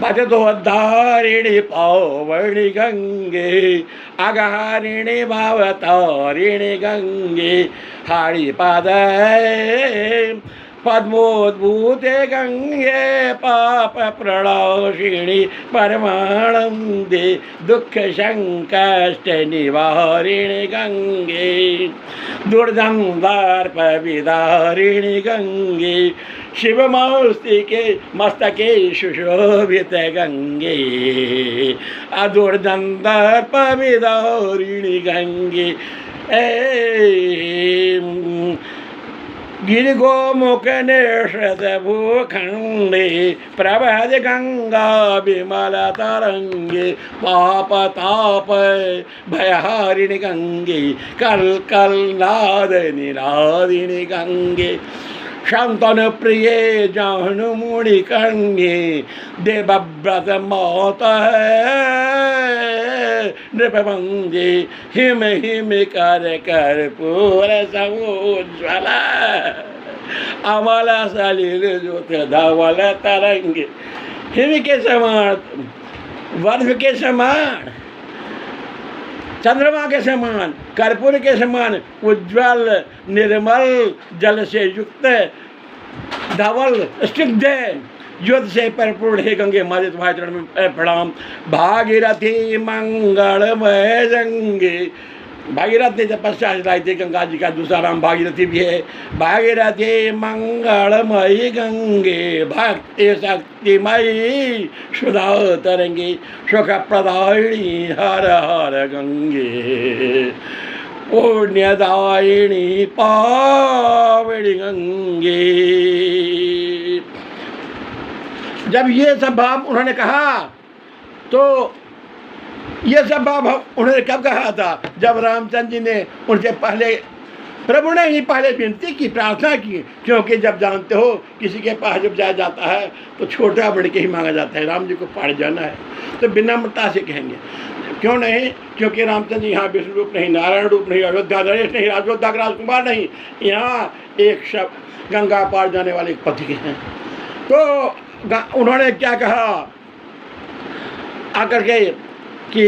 पद तो धारिणी पावणी गंगे अगारिणी भावतारिणी गंगे, हाड़ी पाद पद्मोद्भूते गंगे पाप प्रणौषिणी परमानंदे दुख संकष्ट निवारिणी गंगे, दुर्दंदार्प विदारिणी गंगे, शिव मौस्तिके मस्तके सुशोभित गंगे, अदुर्दंदार्प विदारिणी गंगे, गिरि गोमुख निषद भूखंडे प्रभद गंगा विमल तरंगे, पाप ताप भयहारिणी गंगे, कल कल नाद निरादिनी गंगे, शंतन प्रिय जाहनु मुनि कन्ये, देवव्रत मौत नृपवंदे, हिम हिम कर कर्पूर समुज्ज्वल, अमल सलिल ज्योत धवल तरंगे, हिम के समान, वर्ष के समान, चंद्रमा के समान, कर्पूर के समान उज्ज्वल निर्मल जल से युक्त धवल स्निग्ध युद्ध से परिपूर्ण हे गंगे, हमारे तुम्हारे चरण में प्रणाम। भागीरथी मंगलमय गंगे, भागीरथ ने तपस्या चलाई थी, गंगा जी का दूसरा नाम भागीरथी भी है। भागीरथी मंगलमयी गंगे, भक्ति शक्तिमयी सुधा तरंगी, सुख प्रदायिनी हर हर गंगे, पुण्यदायिनी पावनी गंगे। जब ये सब भाव उन्होंने कहा तो ये सब भाव उन्होंने कब कहा था? जब रामचंद्र जी ने उनसे पहले, प्रभु ने ही पहले विनती की, प्रार्थना की, क्योंकि जब जानते हो किसी के पास जब जाया जाता है तो छोटा बढ़ के ही मांगा जाता है। राम जी को पार जाना है तो विनम्रता से कहेंगे, क्यों नहीं? क्योंकि रामचंद्र जी यहाँ विष्णु रूप नहीं, नारायण रूप नहीं, अयोध्या नरेश नहीं, अयोध्या का राजकुमार नहीं, यहाँ एक शब्द गंगा पार जाने वाले पति के हैं। तो उन्होंने क्या कहा आकर के कि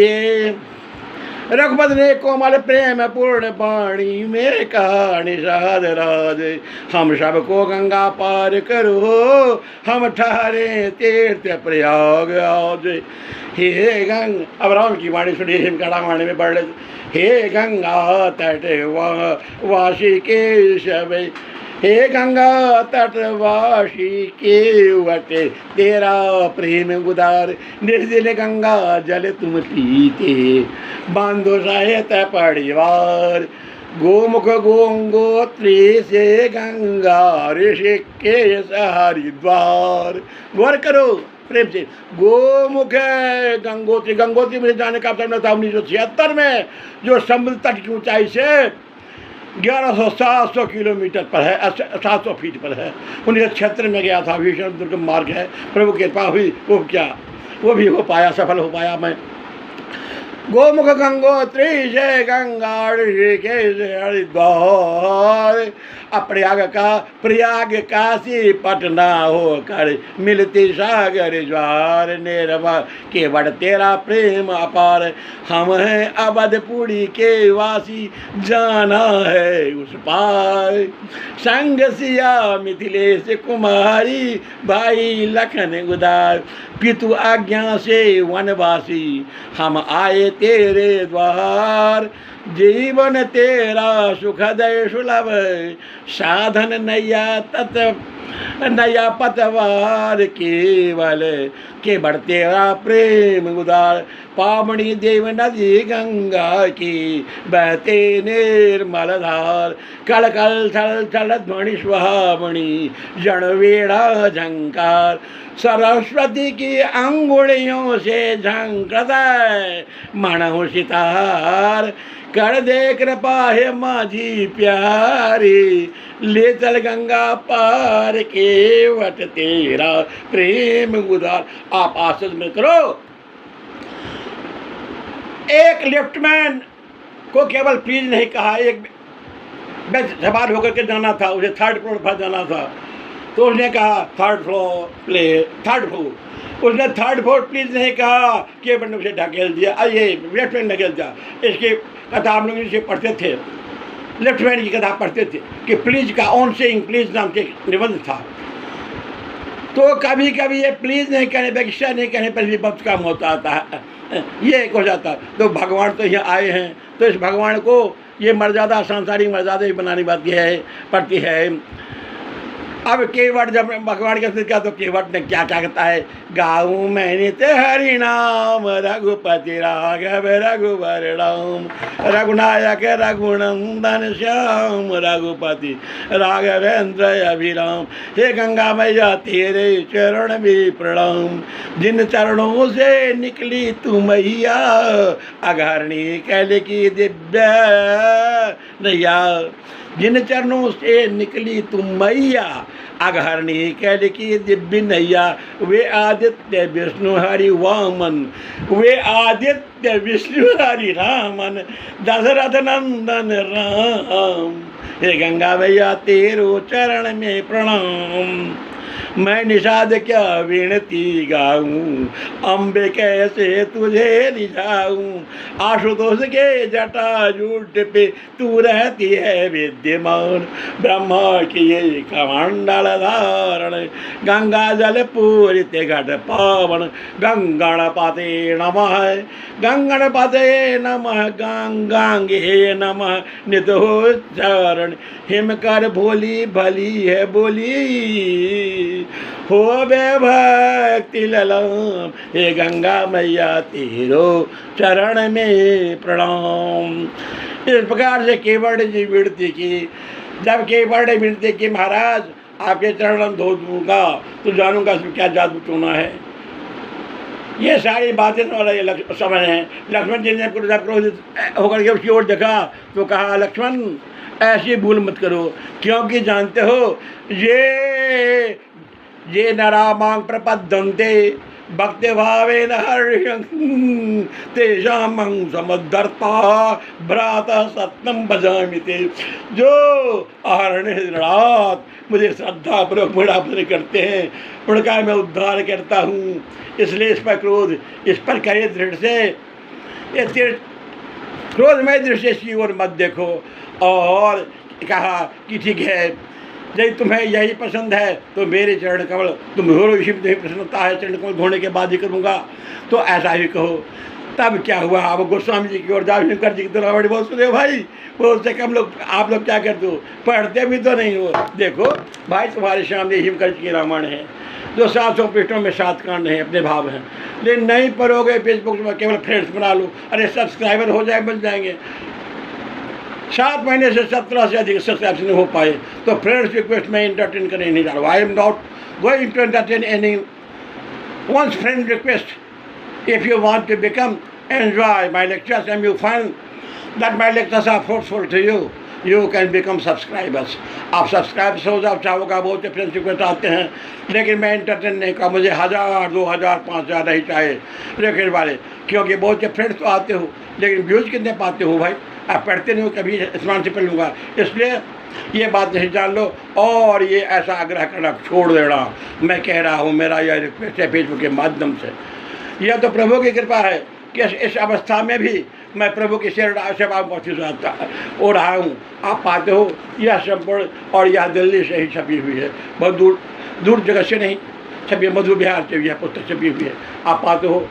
रघुपति ने कोमल प्रेम पूर्ण पानी में कहा निषाद राज, हम सबको गंगा पार करो, हम ठहरे तीर्थ प्रयाग आज। हे गंग, अब राम की वाणी सुनिए, हिमकड़ा वाणी में बढ़, हे गंगा तट वासी के सब, हे गंगा तटवासी के वट, तेरा प्रेम उदार, निर्जल गंगा जल तुम पीते, बांधो सहित परिवार, गोमुख गोंगोत्री से गंगा ऋषिकेश हरिद्वार। गौर करो प्रेम से, गोमुख गंगोत्री, गंगोत्री में जाने का समय था 1976 में, जो समुद्र तट की ऊंचाई से 1100-700 किलोमीटर पर है, 700 फीट पर है। 1976 में गया था, भीषण दुर्गम मार्ग है, प्रभु की कृपा हुई, वो भी हो पाया, सफल हो पाया मैं। गोमुख गंगोत्री जय गंगा ऋषिकेश हरिद्वार, प्रयाग काशी पटना होकर मिलती सागर ज्वार, निर्भर केवट तेरा प्रेम अपार, हम हैं अवधपुरी के वासी, जाना है उस पार, संग सिया मिथिलेश कुमारी, भाई लखन उदार, पितु आज्ञा से वनवासी, हम आए तेरे द्वार, जीवन तेरा सुखदय सुलभ, साधन नया पतवार, केवल तेरा प्रेम उदार, पावनी देव नदी गंगा की बहते निर्मल धार, कल कल थल थल ध्वनि सुहावनी, जड़वेड़ा झंकार, सरस्वती की अंगुलियों से झंकृता मणहु सितार, कर दे कृपा है माझी प्यारी, ले चल गंगा पार, केवट तेरा प्रेम उदार। आप आशीष में करो, एक लेफ्टमैन को केवल प्लीज नहीं कहा, एक सवार होकर के जाना था, उसे 3rd फ्लोर पर जाना था, तो उसने कहा 3rd फ्लोर, उसने 3rd फ्लोर प्लीज नहीं कहा, के बंदे उसे ढकेल दिया, ये लेफ्टमैन ढकेल दिया। इसकी कथा हम लोग इसे पढ़ते थे, लेफ्टमैन की कथा पढ़ते थे कि प्लीज का ऑन सेइंग प्लीज नाम के निबंध था। तो कभी कभी ये प्लीज नहीं कहने पर, इच्छा नहीं कहने पर भी बहुत काम होता है, ये एक हो जाता है। तो भगवान तो यहाँ आए हैं, तो इस भगवान को ये मर्यादा, सांसारिक मर्यादा ही बनानी पड़ती है। अब केवट जब भगवान के क्या, तो केवट ने क्या कहता है, गाऊं मैंने ते हरि नाम, रघुपति राघव रघुवर राम, रघुनायक रघुनंदन श्याम, रघुपति राघवेंद्र अभिराम, हे गंगा मैया तेरे चरण में प्रणाम, जिन चरणों से निकली तू मैया, अघरणी कैले की दिव्य नैया, जिन चरणों से निकली तुम मैया, अघरणी कैल की दिव्य नैया, वे आदित्य विष्णु हरि वामन, वे आदित्य विष्णु हरि रामन, दशरथ नंदन राम, हे गंगा मैया तेरो चरण में प्रणाम, मैं निषाद क्या विनती गाऊं, अम्बे कैसे तुझे रिझाऊं, आशुतोष के जटाजूट पे तू रहती है विद्यमान, ब्रह्मा किए कमंडल धारण, गंगा जल पूरित घट पावन, गंगणपते नमः, गंगणपते नमः, गंगांगे नमः निधोच्चारण, हिमकर भोली भली है बोली, हो बे भक्ति ललाम, हे गंगा मैया तेरो चरण में प्रणाम। इस प्रकार से केवट जी विनती की। जब केवट ने विनती की, महाराज आपके चरण धो दूंगा तो जानूंगा इसमें क्या जादू टोना है। ये सारी बातें वाला ये समय है। लक्ष्मण जी ने क्रोधित होकर के उसकी ओर देखा तो कहा, लक्ष्मण ऐसी भूल मत करो, क्योंकि जानते हो ये नरा मांग प्रपद्यन्ते भक्ति भावेन हर्षं तेषां समुद्धर्ता भ्रात सत्यम भजामि ते। जो आहरण मुझे श्रद्धा पूर्वक मुड़ा करते हैं, उनका मैं उद्धार करता हूँ। इसलिए इस पर क्रोध, इस पर करे दृढ़ से। ये रोज़ मैं दृष्टि की ओर मत देखो। और कहा कि ठीक है, यदि तुम्हें यही पसंद है तो मेरे चरण कमल, तुम धो इसी में तुम्हें प्रसन्नता है, चरण कमल धोने के बाद ही करूँगा, तो ऐसा ही कहो। तब क्या हुआ, अब गोस्वामी जी की ओर जाओ, शंकर जी की तरह बड़ी बहुत सुने भाई, बोलते कि हम लोग, आप लोग क्या करते हो, पढ़ते भी तो नहीं हो। देखो भाई, तुम्हारे सामने हिमकर जी की रामायण है जो 700 पृष्ठों में 7 कांड हैं, अपने भाव हैं, लेकिन नहीं पढ़ोगे फेसबुक में, केवल फ्रेंड्स बना लो, अरे सब्सक्राइबर हो जाए, बन जाएंगे। 7 महीने से 17 से अधिक सब्सक्राइब नहीं हो पाए, तो फ्रेंड्स रिक्वेस्ट में इंटरटेन करने नहीं जा रहा। I am not going to entertain anyone's friend request. If you want to become, enjoy my lectures and you find that my lectures are fruitful to you, you can become subscribers. आप subscribe हो जाओ, चाहोगा, बहुत से friends request आते हैं, लेकिन मैं entertain नहीं का, मुझे 1000, 2000, 5000 नहीं चाहिए रिक्वेस्ट वाले, क्योंकि बहुत से फ्रेंड्स तो आते हो, लेकिन व्यूज़ कितने पाते हो भाई, आप पढ़ते नहीं हो, कभी स्मरण से पढ़ लूँगा। इसलिए ये बात नहीं जान लो, और ये ऐसा आग्रह करना छोड़ देना। मैं कह रहा हूँ, मेरा यह रिक्वेस्ट है फेसबुक के माध्यम से। यह तो प्रभु की कृपा है कि इस अवस्था में भी मैं प्रभु की सेवा हो रहा हूँ। आप पाते हो, यह संपूर्ण, और यह दिल्ली से ही छपी हुई है, बहुत दूर दूर जगह से नहीं छपी, मधु बिहार से यह पुस्तक छपी हुई है। आप पाते हो,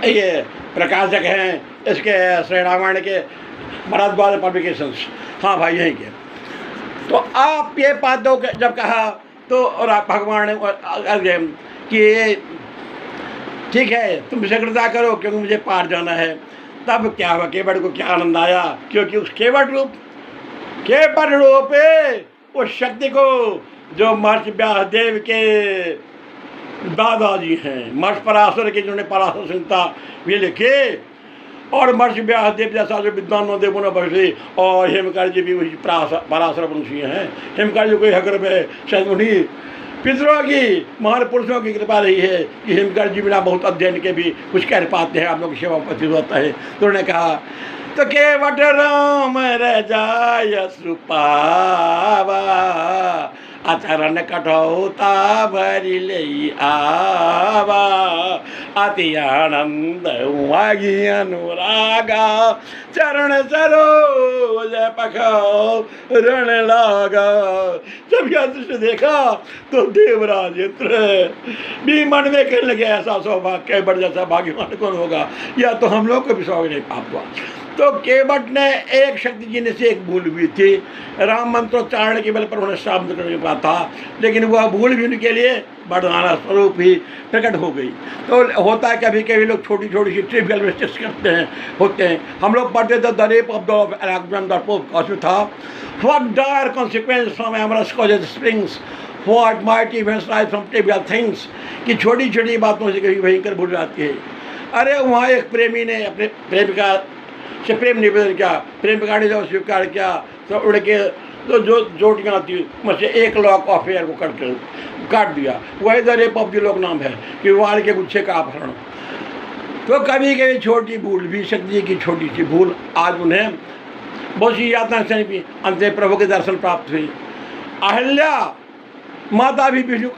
ये प्रकाशक हैं इसके, श्री रामायण के भारद्वाज पब्लिकेशंस, हाँ भाई यहीं के। तो आप ये पाते हो जब कहा तो, और आप भगवान ने कि ठीक है तुम विषकृता करो क्योंकि मुझे पार जाना है। तब क्या हुआ, केवट को क्या आनंद आया, क्योंकि उस केवट रूप उस शक्ति को जो महर्षि व्यासदेव के दादाजी हैं, महर्षि पराशर के, जिन्होंने पराशर संहिता भी लिखे, और महर्षि व्यासदेव जैसा जो विद्वान देवों ने बसे, और हेमकाल जी भी वही पराशर वंशी हैं। हेमकाल जी कोई हकर है, शायद उन्हीं पितरों की, महान पुरुषों की कृपा रही है कि हिमकर जी बिना बहुत अध्ययन के भी कुछ कह पाते हैं, आप लोग की सेवा पति होता है। तो उन्होंने कहा, तो केवट राम रजाय सुपावा, आचरण कठौता भरी ले आवा, अति आनंद वागी अनुरागा, चरण सरोज पखाओ रण लागा। जब यह दृश्य देखा तो देवराज इंद्र भी मन में कहने लगे, ऐसा सौभाग्य बढ़ जैसा भाग्यवान कौन होगा, या तो हम लोग को भी सौभाग्य नहीं प्राप्त हुआ। तो केवट ने एक शक्ति जी से एक भूल हुई थी, राम मंत्रोच्चारण के बल पर उन्हें शांत करने का था, लेकिन वह भूल भी उनके लिए वरदान स्वरूप ही प्रकट हो गई। तो होता है कभी कभी लोग छोटी छोटी सी ट्रिवियल मिस्टेक्स करते हैं, होते हैं। हम लोग पढ़ते थे the rape of the Alexander Pope, उसमें था, what dire consequence from amorous causes springs, what might events rise from trivial things, कि छोटी छोटी बातों से कभी भयंकर भूल जाती है। अरे वहाँ एक प्रेमी ने अपने प्रेमिका से प्रेम निवेदन किया, प्रेमिका ने जब स्वीकार किया तो उड़ के तो जो जोटियाँ थी मुझसे एक लॉक ऑफ एयर को काट दिया। वही द रेप ऑफ द लोक नाम है कि वाल के गुच्छे का अपहरण। तो कभी कभी छोटी भूल भी, शक्ति की छोटी सी भूल, आज उन्हें बहुत सी यातना से भी अंत प्रभु के दर्शन प्राप्त हुई। अहल्या माता भी विष्णु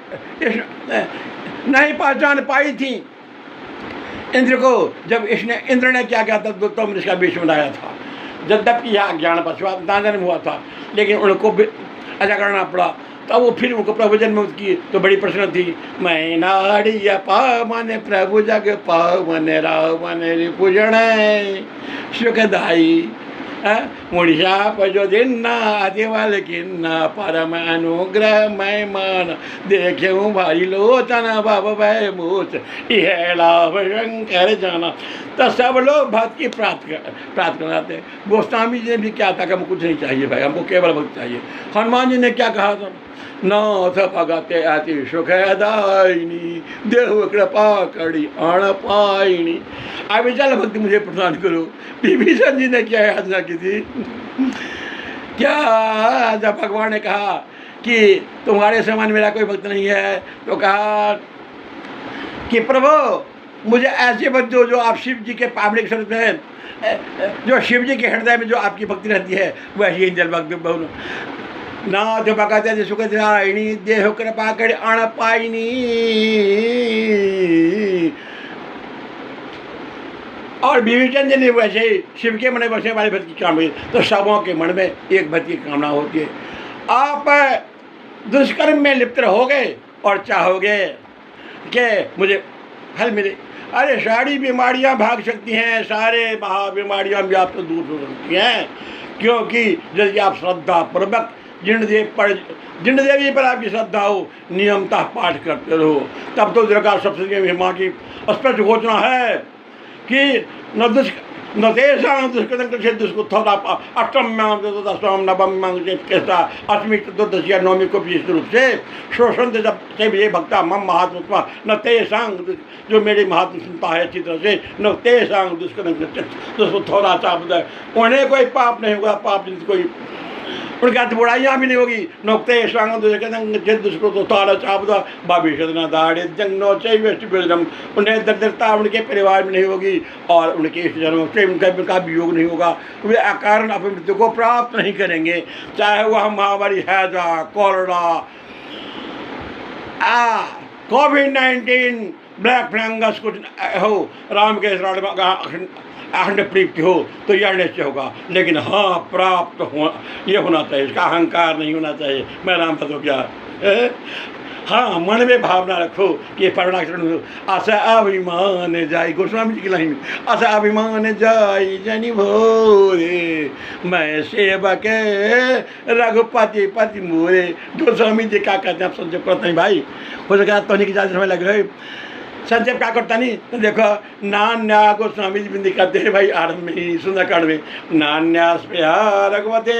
नहीं पहचान पाई थी इंद्र को, जब इंद्र ने क्या किया था, तो इसका विष बनाया था। जबकि यह अज्ञान पश्चात जन्म हुआ था, लेकिन उनको ऐसा करना पड़ा। तब वो फिर उनको प्रभु जन्म की तो बड़ी प्रश्न थी, मैं नाड़िया पावन प्रभु जग पावन रावण रिपुजन सुखदाई मुड़िया पजो दिन्ना आदिवाल किन्ना परम अनुग्रह मैं मान देखे हूँ भारी लोचना बाबा भय मूच यह लाभ शंकर जाना। तो सब लोग भक्ति प्राप्त कराते हैं। गोस्वामी जी ने भी क्या था कि हमको कुछ नहीं चाहिए भाई, हमको केवल भक्ति चाहिए। हनुमान जी ने क्या कहा था, नाथ भगते अति सुखदायिनी देव कृपा कड़ी अण पायिनी, अविचल भक्ति मुझे प्रदान करो। विभीषण जी ने क्या याचना की थी, क्या जब भगवान ने कहा कि तुम्हारे समान मेरा कोई भक्त नहीं है, तो कहा कि प्रभु मुझे ऐसे भक्त जो आप शिव जी के पावनिक शब्द हैं, जो शिव जी के हृदय में जो आपकी भक्ति रहती है, वैसी जल भक्त नाथ भगत सुखदायिनी देह कृपा कर अण पायिनी। और विभीषण जी ने वैसे ही शिव के मन में बसने वाले भक्त की कामना, तो सबों के मन में एक भक्त की कामना होती है। आप दुष्कर्म में लिप्त रहोगे और चाहोगे कि मुझे फल मिले। अरे सारी बीमारियां भाग सकती हैं, सारे महाबीमारियां भी आपसे दूर हो सकती हैं, क्योंकि यदि आप श्रद्धा पूर्वक जिन देवी पर आपकी श्रद्धा हो, नियमतः पाठ करते रहो, तब तो दरगाह सबसे महिमा की स्पष्ट घोषणा है कि न तेषां दुष्कृतं कृष्ण दुष्कृतोदा अष्टम्यां दशमां नवम्यां चेष्टा अष्टमी चतुर्दशी नवमी को विशेष रूप से शोषण से ये भक्ता मम महात्मा न तेषां, जो मेरी महात्मा सुनता है अच्छी तरह से, न तेषां दुष्कृतं कृष्ण दुष्कृतोदा चाप, उन्हें कोई पाप नहीं होगा, पाप कोई उनके हाथ बुराइयाँ भी नहीं होगी। नोकते दुष्कृत भविष्य न दाड़े जंगनो चाहिए, उन्हें दरिद्रता उनके परिवार में नहीं होगी और उनके इस जन्म से उनका वियोग नहीं होगा। वे अकारण अपनी मृत्यु को प्राप्त नहीं करेंगे, चाहे वह महामारी हैजा, कोरोना, कोविड-19, ब्लैक फंगस कुछ हो, राम के अखंड प्रीति हो, तो यह निश्चय होगा। लेकिन हाँ, प्राप्त हो ये होना चाहिए, इसका अहंकार नहीं होना चाहिए मैं राम भक्त हो क्या। हाँ, मन में भावना रखो कि परणाक्षण आशा अभिमान जाई, गोस्वामी जी की लाइन, आशा अभिमान जाई जनि भोरे, मैं सेवक रघुपति पति मोरे। गोस्वामी जी क्या कहते हैं आप संजय करते हैं भाई, हो सका तो की ज़्यादा समय लग रहे संजय क्या करता नहीं, तो देखो नान्या गोस्वामी जी बिंदी करते हैं भाई आरंभ में ही सुंदरकांड में, नान्यास्मया रघुवते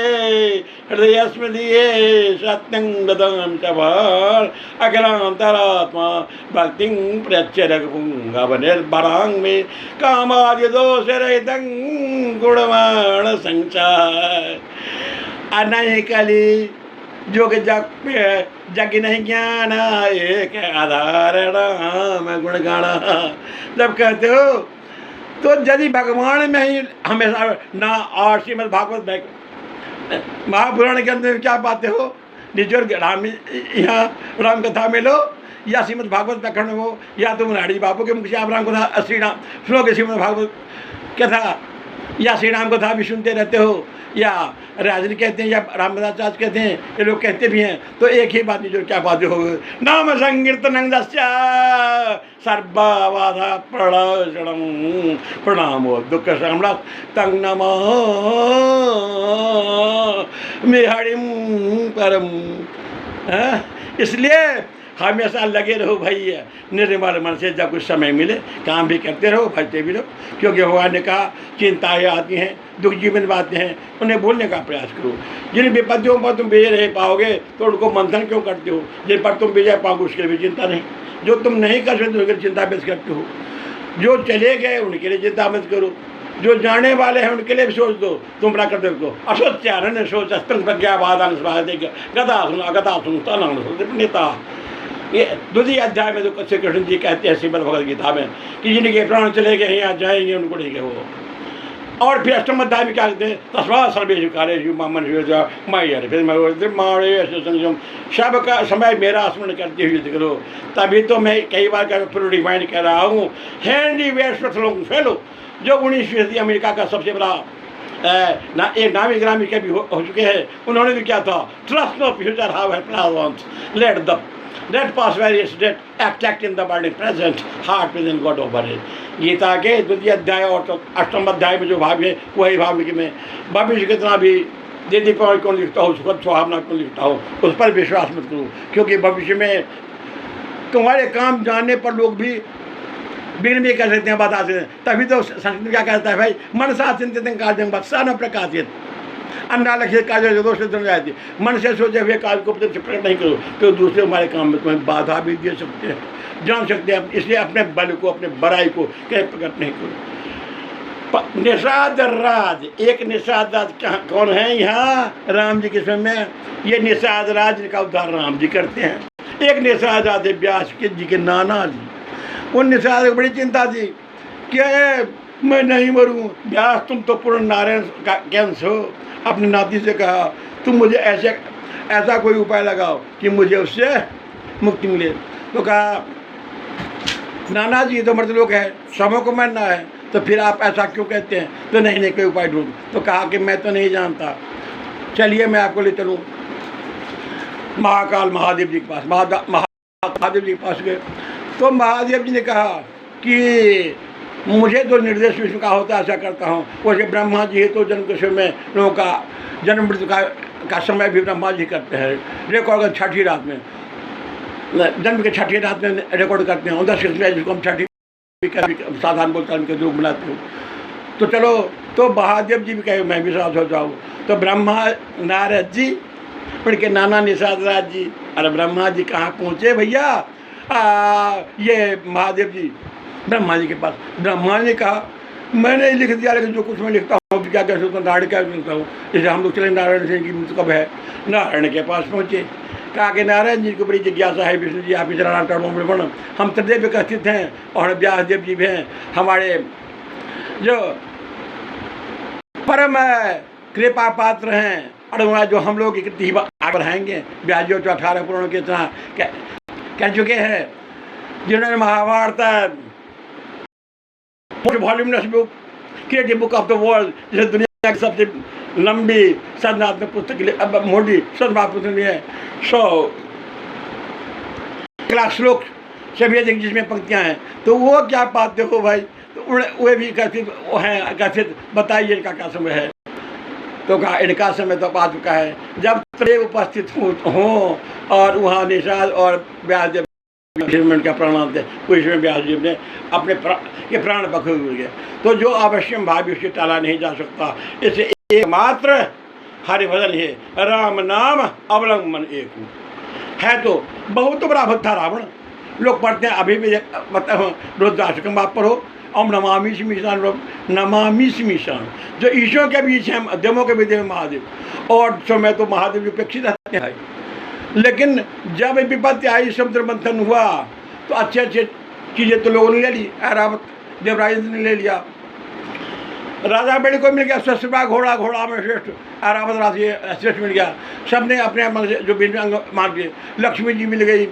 हृदय स्मृतिये सत्यं गदं च भार अखिलांतरात्मा भक्तिं प्रच्य रघुपुंगव निर्भरांग में कामादि दोष रहितं गुणवाण संसार। अनय कली जोग जग नहीं ज्ञान एक आधार राम गुण गाना। जब कहते हो तो यदि भगवान में ही हमेशा ना, और श्रीमद् भागवत महापुराण के अंदर क्या पाते हो, निजोर राम यहाँ राम कथा में लो, या श्रीमद् भागवत प्रकरण हो, या तुम राड़ी बापू के मुख से आप राम कथा श्री राम सुनो के श्रीमद् भागवत कथा, या श्री राम कथा भी सुनते रहते हो, या राजन कहते हैं या रामदास कहते हैं, ये लोग कहते भी हैं, तो एक ही बात जो क्या बात हो, नाम संकीर्तनं सर्वबाधा प्रणाम प्रणामो दुख श्रमण तंग नमः हरिम परम। इसलिए हमेशा लगे रहो भाई निर्मल मन से, जब कुछ समय मिले काम भी करते रहो, भजते भी रहो, क्योंकि भगवान ने कहा चिंताएँ आती हैं, दुख जीवन बातें हैं, उन्हें भूलने का प्रयास करो। जिन विपत्तियों पर तुम विजय रह पाओगे तो उनको मंथन क्यों करते हो, जिन पर तुम विजय पाओगे उसके लिए भी चिंता नहीं, जो तुम नहीं कर सकते उसके लिए चिंता बेस करते हो, जो चले गए उनके लिए चिंता मत करो, जो जाने वाले हैं उनके लिए भी सोच दो। तुम प्राकृत को असोच्यारण सोच स्तंग प्रज्ञावादान गदा सुन अगदा सुन नेता। ये दूसरी अध्याय में जो श्री कृष्ण जी कहते हैं श्रीमद् भगवद गीता में कि जिनके प्राण चले गए यहाँ जाएंगे उनको नहीं गए वो। और फिर अष्टम अध्याय में क्या कहते हैं, तस्मा सर्वेषु कार्येषु मम मय्यर, फिर मैं सबका समय मेरा स्मरण करते हुए करो। तभी तो मैं कई बार फिर रिमाइंड कर रहा हूँ, हैंडी वेस्ट फेलो जो 19वीं सदी अमेरिका का सबसे बड़ा एक नामी ग्रामी के भी हो चुके हैं, उन्होंने भी क्या था, trust no future how let the Let pass various death attack in the body present heart within God over it। Gita के द्वितीय अध्याय और अष्टम अध्याय में जो भाव है वही भाव लिखे मैं भविष्य कितना भी दीदी पवन कौन लिखता हूँ, सुखद सुहावना कौन लिखता हूँ, उस पर विश्वास मत करो, क्योंकि भविष्य में तुम्हारे काम जानने पर लोग भी बिन भी कर सकते हैं, बता सकते हैं। तभी तो संस्कृत क्या कहता है भाई, मनसा चिंतित कार्यं वत्सा न प्रकाशित अन्नालक्ष्य कार्य दोष जाती, मन से सोचे हुए कार्य को प्रकट नहीं करो तो दूसरे हमारे काम में तुम्हें बाधा भी दे सकते हैं, जान सकते हैं। इसलिए अपने बल को, अपने बड़ाई को कहीं प्रकट नहीं करो। निषाद राज, एक निषाद राज कौन है यहाँ राम जी के समय में, ये निषाद राज का उद्धार राम जी करते हैं। एक निषाद राज व्यास जी के नाना जी, उन निषाद को बड़ी चिंता थी कि मैं नहीं मरूँ। व्यास तुम तो पूर्ण नारायण का अंश हो, अपने नाती से कहा तुम मुझे ऐसा कोई उपाय लगाओ कि मुझे उससे मुक्ति मिले। तो कहा नाना जी तो मृत लोग है, सबों को मरना है, तो फिर आप ऐसा क्यों कहते हैं? तो नहीं नहीं कोई उपाय ढूंढ। तो कहा कि मैं तो नहीं जानता, चलिए मैं आपको ले चलूँ महाकाल महादेव जी के पास। महादेव जी के पास गए तो महादेव जी ने कहा कि मुझे तो निर्देश विष्णु का होता है, ऐसा करता हूँ। वैसे ब्रह्मा जी है तो जन्म के समय में लोगों का जन्म मृत्यु का समय भी ब्रह्मा जी करते हैं, रिकॉर्ड छठी रात में, जन्म के छठी रात में रिकॉर्ड करते हैं। 10 में जिसको हम छठी साधारण बोलता उनके रूप बनाते हो। तो चलो, तो महादेव जी भी कहे मैं भी साथ हो जाऊँ। तो ब्रह्मा नारद जी उनके नाना निषाद राज जी, अरे ब्रह्मा जी कहाँ पहुँचे भैया? ये महादेव जी ब्रह्मा जी के पास। ब्रह्मा जी ने कहा मैंने लिख दिया, लेकिन जो कुछ मैं लिखता हूँ क्या कैसे होता नारायण क्या लिखता हूँ। जैसे हम लोग चले नारायण सिंह की मृत्यु कब है, नारायण के पास पहुँचे। कहा कि नारायण जी को बड़ी जिज्ञासा है, विष्णु जी आप इतना टर्मों हम त्रिदेव के स्थित हैं और व्यासदेव जी भी हैं, हमारे जो परम कृपा पात्र हैं, और वहाँ जो हम लोग आगे बढ़ाएंगे। व्यास जी तो 18 पुराणों के इतना कह चुके हैं, जिन्होंने Mahabharata voluminous book, creative book of the world, जिसे दुनिया की सबसे लंबी सदनात्मक पुस्तक के लिए अब मोटी सदनात्मक पुस्तक है 100 क्लास श्लोक सभी जिसमें पंक्तियाँ हैं। तो वो क्या पाते हो भाई? तो वे भी कथित हैं, कथित बताइए इनका क्या समय है? तो कहा इनका समय तो आ चुका है जब त्रिदेव उपस्थित हों और वहाँ निषाद और व्यासदेव का प्रणाम थे। उसमें व्यास जी ने अपने प्राण बखे हुए गए। तो जो अवश्यम भावी उससे टाला नहीं जा सकता। इसे एकमात्र हरिभजन है, राम नाम अवलंबन एक है। तो बहुत बड़ा भक्त था रावण, लोग पढ़ते हैं अभी भी, मतलब रुद्राष्टकम आप पढ़ो, ओम नमामि स्मीशान, नमामि स्मीशान, जो ईश्वर के बीच हैं, देवों के बीच में महादेव, और समय तो महादेव उपेक्षित रहते हैं। लेकिन जब विपत्ति आई, समुद्र मंथन हुआ, तो अच्छे अच्छे चीज़ें तो लोगों ने ले ली। ऐरावत देवराज ने ले लिया, राजा बेड़ी को मिल गया सस्ता घोड़ा, घोड़ा में श्रेष्ठ ऐरावत राजी श्रेष्ठ मिल गया। सब ने अपने मन से जो बिन अंग मान लिए। लक्ष्मी जी मिल गई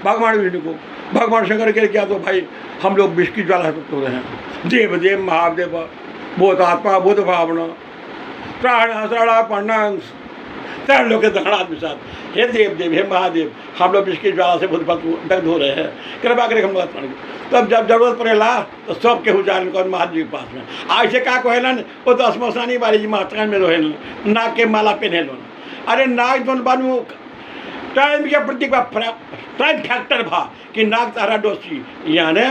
भगवान विष्णु को, भगवान शंकर के क्या तो भाई हम लोग विष की ज्वाला से हो रहे हैं। देव देव महादेव बोध आत्मा बोध भावना प्राण शरणापन्न त्रण लोग के दहनाद विषाद। हे देव देव हे महादेव, हम लोग विष की ज्वाला से दग्ध हो रहे हैं, कृपा करके हम लोग। तब जब जरूरत पड़ेला तो सब केहू जान को महादेव के पास में ऐसे का कहेलन, वो तो स्मशानी वाली जी महात्मा में रहेलन, नाक के माला पहने लो। अरे नाक दोनों बानू टाइम के प्रति टाइम फैक्टर भा कि नाक तारा डोसी, यानी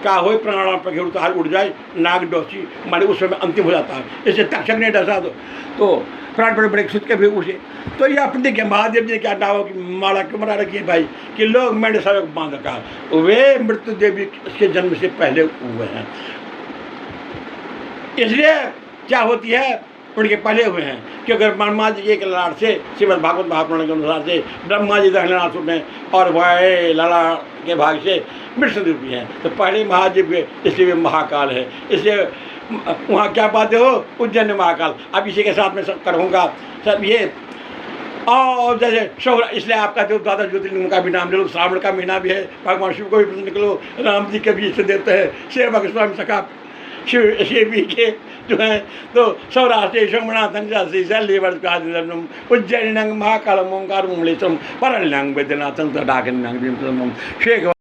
का हो प्राणायाम पर घेरू तार उड़ जाए, नाक डोसी माने उस समय अंतिम हो जाता है। इसे तक्षक ने डसा तो प्राण पर बड़े सुत के भी उसे। तो यह प्रतिज्ञा महादेव जी ने क्या दावा की माला क्यों बना रखी है भाई कि लोग मैंने सब बांध रखा, वे मृत्यु देवी के जन्म से पहले हुए हैं। इसलिए क्या होती है, उनके पहले हुए हैं कि अगर ब्रह्मा जी एक ललाट से, श्रीमद् भागवत महापुराण के अनुसार से ब्रह्मा जी दहनाथ में और वह लला के भाग से विष्णु देव भी हैं, तो पहले महादेव के, इसलिए वे महाकाल है। इसलिए वहाँ क्या पाते हो, उज्जैन में महाकाल। अब इसी के साथ में सब करूँगा सब ये, और जैसे शौर, इसलिए आप कहते हो द्वादश ज्योतिर्लिंग का भी नाम ले लो। श्रावण का महीना भी है, भगवान शिव को भी प्रसन्न निकलो, राम जी के भी इसे देते हैं, सेवक स्वामी सखा शिव भी के जो है। तो सौराष्ट्र सोमनाथन उज्जैन महाकाल ओंकार मुमलेशम परल्यां वेदनाथं तडाकन्यां शेख